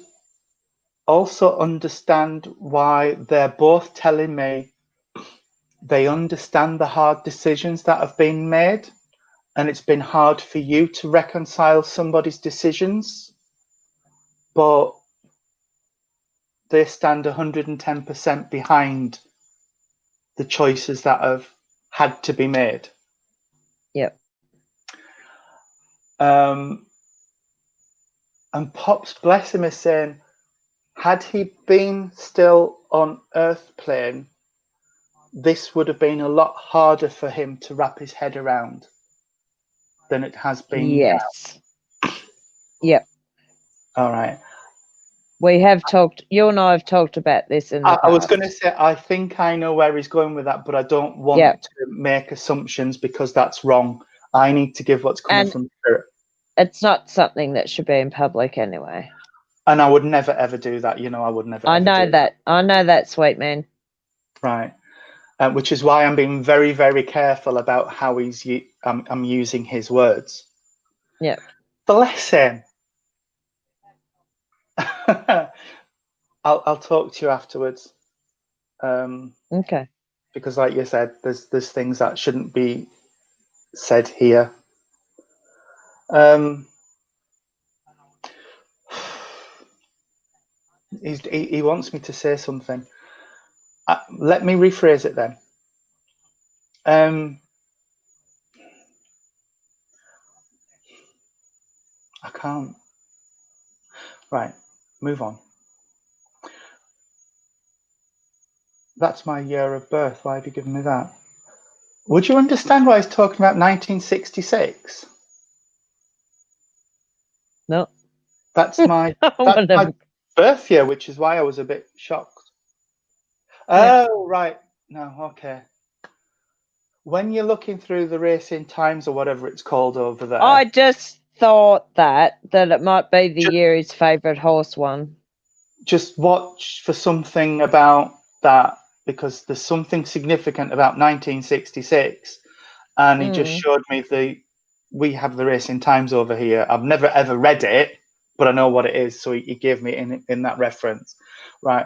also understand why they're both telling me they understand the hard decisions that have been made, and it's been hard for you to reconcile somebody's decisions, but they stand 110% behind the choices that have had to be made. Yep. And Pops, bless him, is saying, had he been still on Earth plane, this would have been a lot harder for him to wrap his head around than it has been. Yes. Yep. All right. We have talked. You and I have talked about this in the past. I was going to say, I think I know where he's going with that, but I don't want to make assumptions because that's wrong. I need to give what's coming from spirit. It's not something that should be in public anyway. And I would never ever do that. You know, I would never. I ever know do that. I know that, sweet man. Right. Which is why I'm being very, very careful about how I'm using his words. Yeah. Bless him. I'll talk to you afterwards. Okay. Because, like you said, there's things that shouldn't be said here. He wants me to say something. Let me rephrase it then. I can't. Right, move on. That's my year of birth. Why have you given me that? Would you understand why he's talking about 1966? No. That's my birth year, which is why I was a bit shocked. Oh, right. No, okay. When you're looking through the Racing Times or whatever it's called over there. I just thought that it might be the year his favourite horse won. Just watch for something about that, because there's something significant about 1966. And he just showed me we have the Racing Times over here. I've never ever read it, but I know what it is. So he gave me in that reference. Right.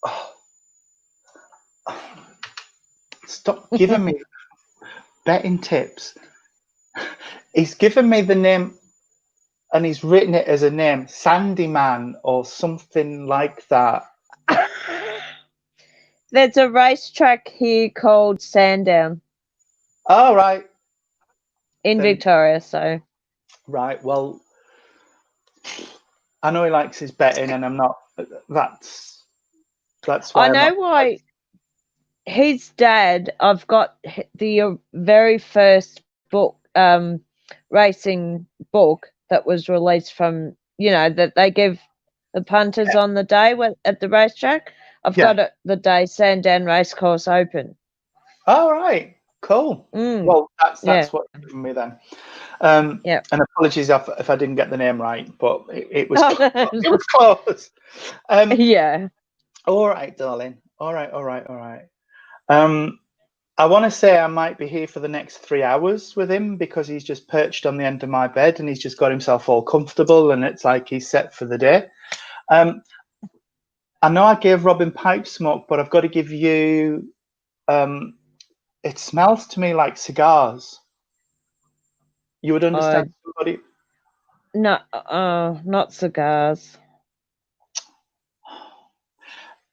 Oh. Stop giving me betting tips. He's given me the name and he's written it as a name, Sandyman or something like that. There's a racetrack here called Sandown. Oh, right. In Victoria, so. Right, well, I know he likes his betting and I'm not, that's why I know why his dad, I've got the very first book, racing book that was released from, that they give the punters on the day at the racetrack. I've got it the day Sandown Racecourse open. All right, cool. Well, that's what you've given me then. And apologies if I didn't get the name right, but it was it was close. Yeah. All right, darling. All right. I want to say I might be here for the next 3 hours with him because he's just perched on the end of my bed and he's just got himself all comfortable and it's like he's set for the day. I know I gave Robin pipe smoke, but I've got to give you. It smells to me like cigars. You would understand somebody. No, not cigars.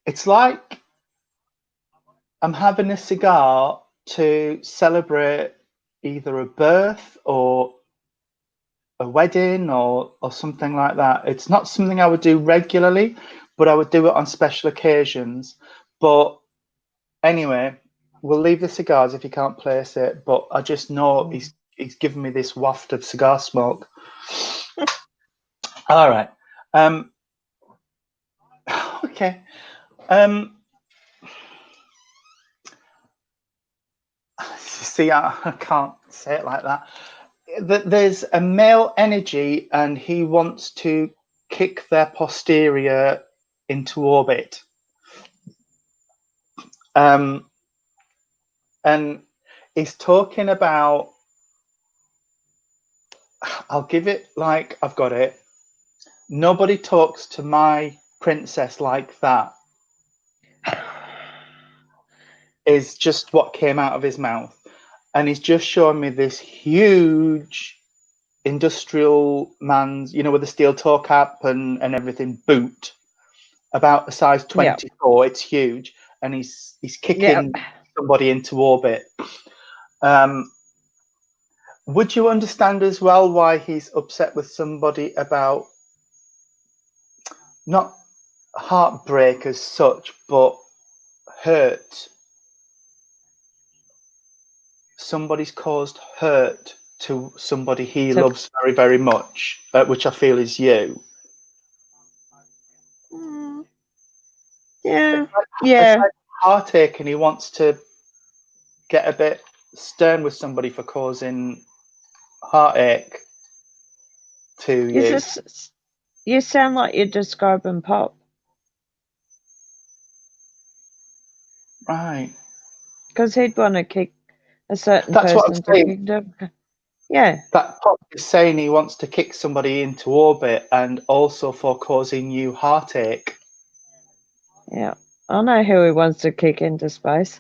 It's like I'm having a cigar to celebrate either a birth or a wedding or something like that. It's not something I would do regularly, but I would do it on special occasions. But anyway, we'll leave the cigars if you can't place it. But I just know he's given me this waft of cigar smoke. All right. Okay. See, I can't say it like that. There's a male energy and he wants to kick their posterior into orbit. And he's talking about, I'll give it like I've got it. Nobody talks to my princess like that. Is just what came out of his mouth. And he's just showing me this huge industrial man's, with the steel toe cap and everything, boot, about a size 24. Yep. It's huge. And he's kicking somebody into orbit. Would you understand as well why he's upset with somebody about not heartbreak as such, but hurt? Somebody's caused hurt to somebody he loves very, very much, which I feel is you. Yeah. It's Yeah. like heartache, and he wants to get a bit stern with somebody for causing heartache to You you. just you sound like you're describing Pop. Right. Because he'd want to kick a certain That's what I'm person to saying. kingdom. Yeah. That Pop is saying he wants to kick somebody into orbit and also for causing you heartache. Yeah. I know who he wants to kick into space.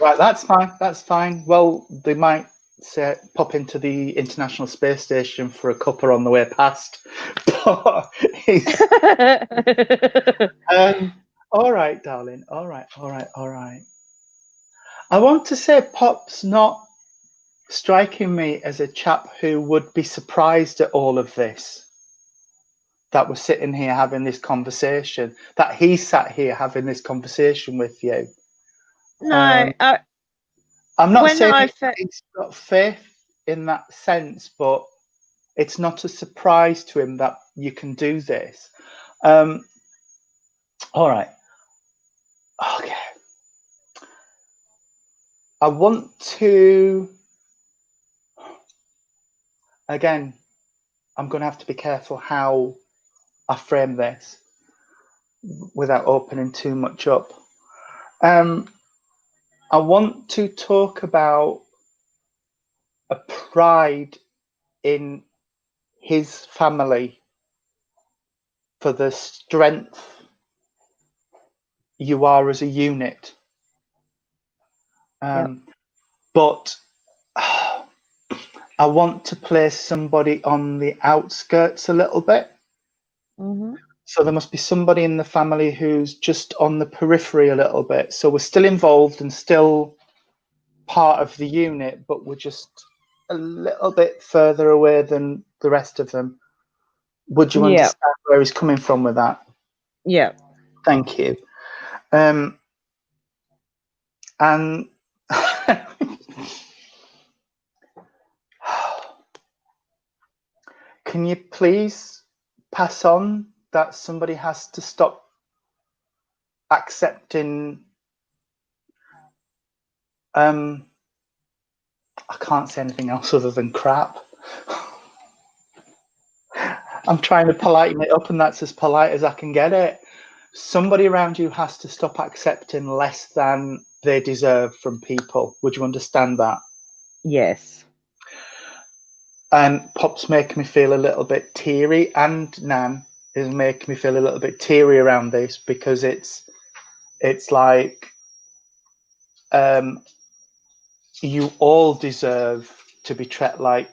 Right, that's fine. That's fine. Well, they might say pop into the International Space Station for a cuppa on the way past. But he's all right, darling. All right, all right, all right. I want to say Pop's not striking me as a chap who would be surprised at all of this. That we're sitting here having this conversation. That he sat here having this conversation with you. No, I'm not when saying I he's got faith in that sense, but it's not a surprise to him that you can do this. All right. Okay. I want to, again, I'm going to have to be careful how I frame this without opening too much up. I want to talk about a pride in his family for the strength you are as a unit. But I want to place somebody on the outskirts a little bit. Mm-hmm. So there must be somebody in the family who's just on the periphery a little bit. So we're still involved and still part of the unit, but we're just a little bit further away than the rest of them. Would you understand where he's coming from with that? Yeah. Thank you. And can you please pass on that somebody has to stop accepting I can't say anything else other than crap. I'm trying to politen it up, and that's as polite as I can get it. Somebody around you has to stop accepting less than they deserve from people. Would you understand that? Yes. And Pop's making me feel a little bit teary, and Nan is making me feel a little bit teary around this, because it's like you all deserve to be treated like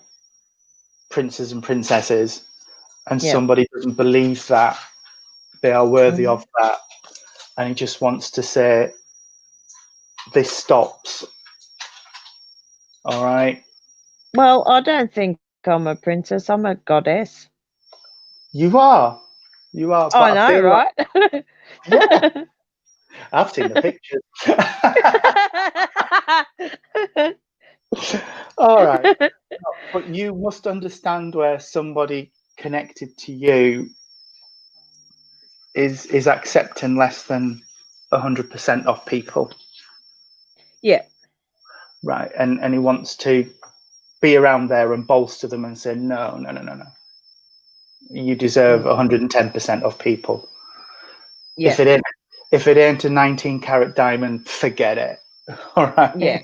princes and princesses, and somebody doesn't believe that they are worthy of that, and he just wants to say, this stops. All right. Well, I don't think I'm a princess. I'm a goddess. You are. But I know, feel right? like, yeah, I've seen the pictures. All right. But you must understand where somebody connected to you is accepting less than 100% of people. Yeah. Right. And he wants to be around there and bolster them and say, no. You deserve 110% of people. Yeah. If it ain't a 19-carat diamond, forget it. All right. Yeah.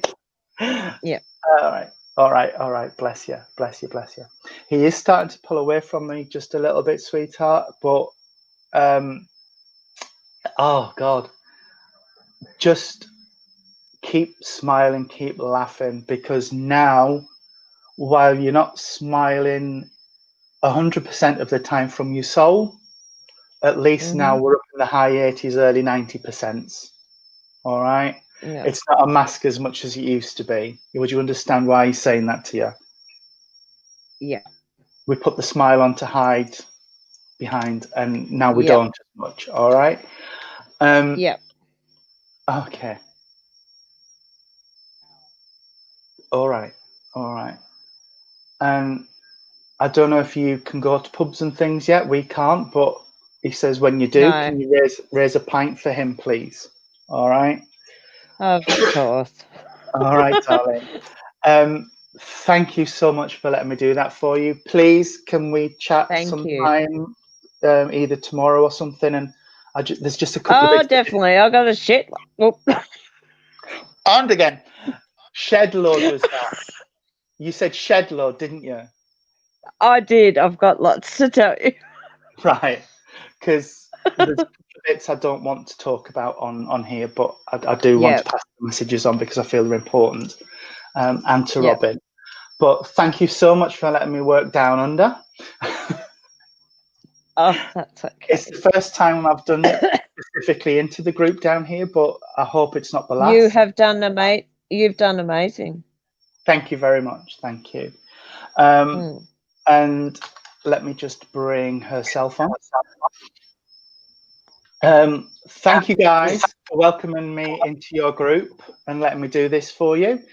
Yeah. All right. Bless you. He is starting to pull away from me just a little bit, sweetheart. But oh God, just keep smiling, keep laughing, because now, while you're not smiling 100% of the time from your soul, at least now we're up in the high 80s, early 90%. All right. Yeah. It's not a mask as much as it used to be. Would you understand why he's saying that to you? Yeah. We put the smile on to hide behind, and now we don't as much. All right. Yeah. Okay. All right. I don't know if you can go to pubs and things yet. We can't, but He says, when you do, No. can you raise a pint for him, please? All right. Of course. All right, darling. Thank you so much for letting me do that for you. Please, can we chat Thank sometime, either tomorrow or something? And there's just a couple Oh, of bits. definitely. I got a shit. Oh. And again, shed load was that. You said shed load, didn't you? I did. I've got lots to tell you. Right. Because there's bits I don't want to talk about on here, but I do want to pass the messages on because I feel they're important. And to Robin. But thank you so much for letting me work down under. Oh, that's okay. It's the first time I've done it specifically into the group down here, but I hope it's not the last. You have done You've done amazing. Thank you very much. Thank you. And let me just bring herself on. Thank you guys for welcoming me into your group and letting me do this for you.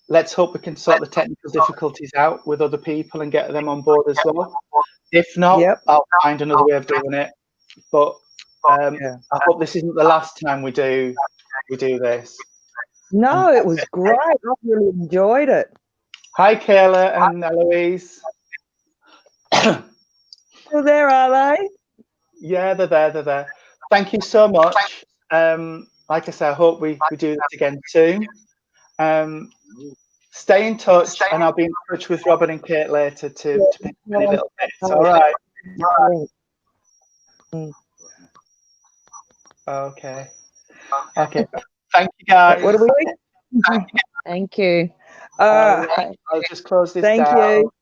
Let's hope we can sort the technical difficulties out with other people and get them on board as well. If not, I'll find another way of doing it. But I hope this isn't the last time we do this. No, it was great. I really enjoyed it. Hi, Kayla and Eloise. Well, there are they? Yeah, they're there. Thank you so much. Like I said, I hope we do this again soon. Stay in touch, and I'll be in touch with Robin and Kate later to pick any little bits. All right. Okay. Thank you, guys. What are we doing? Thank you. I'll just close this down. Thank you.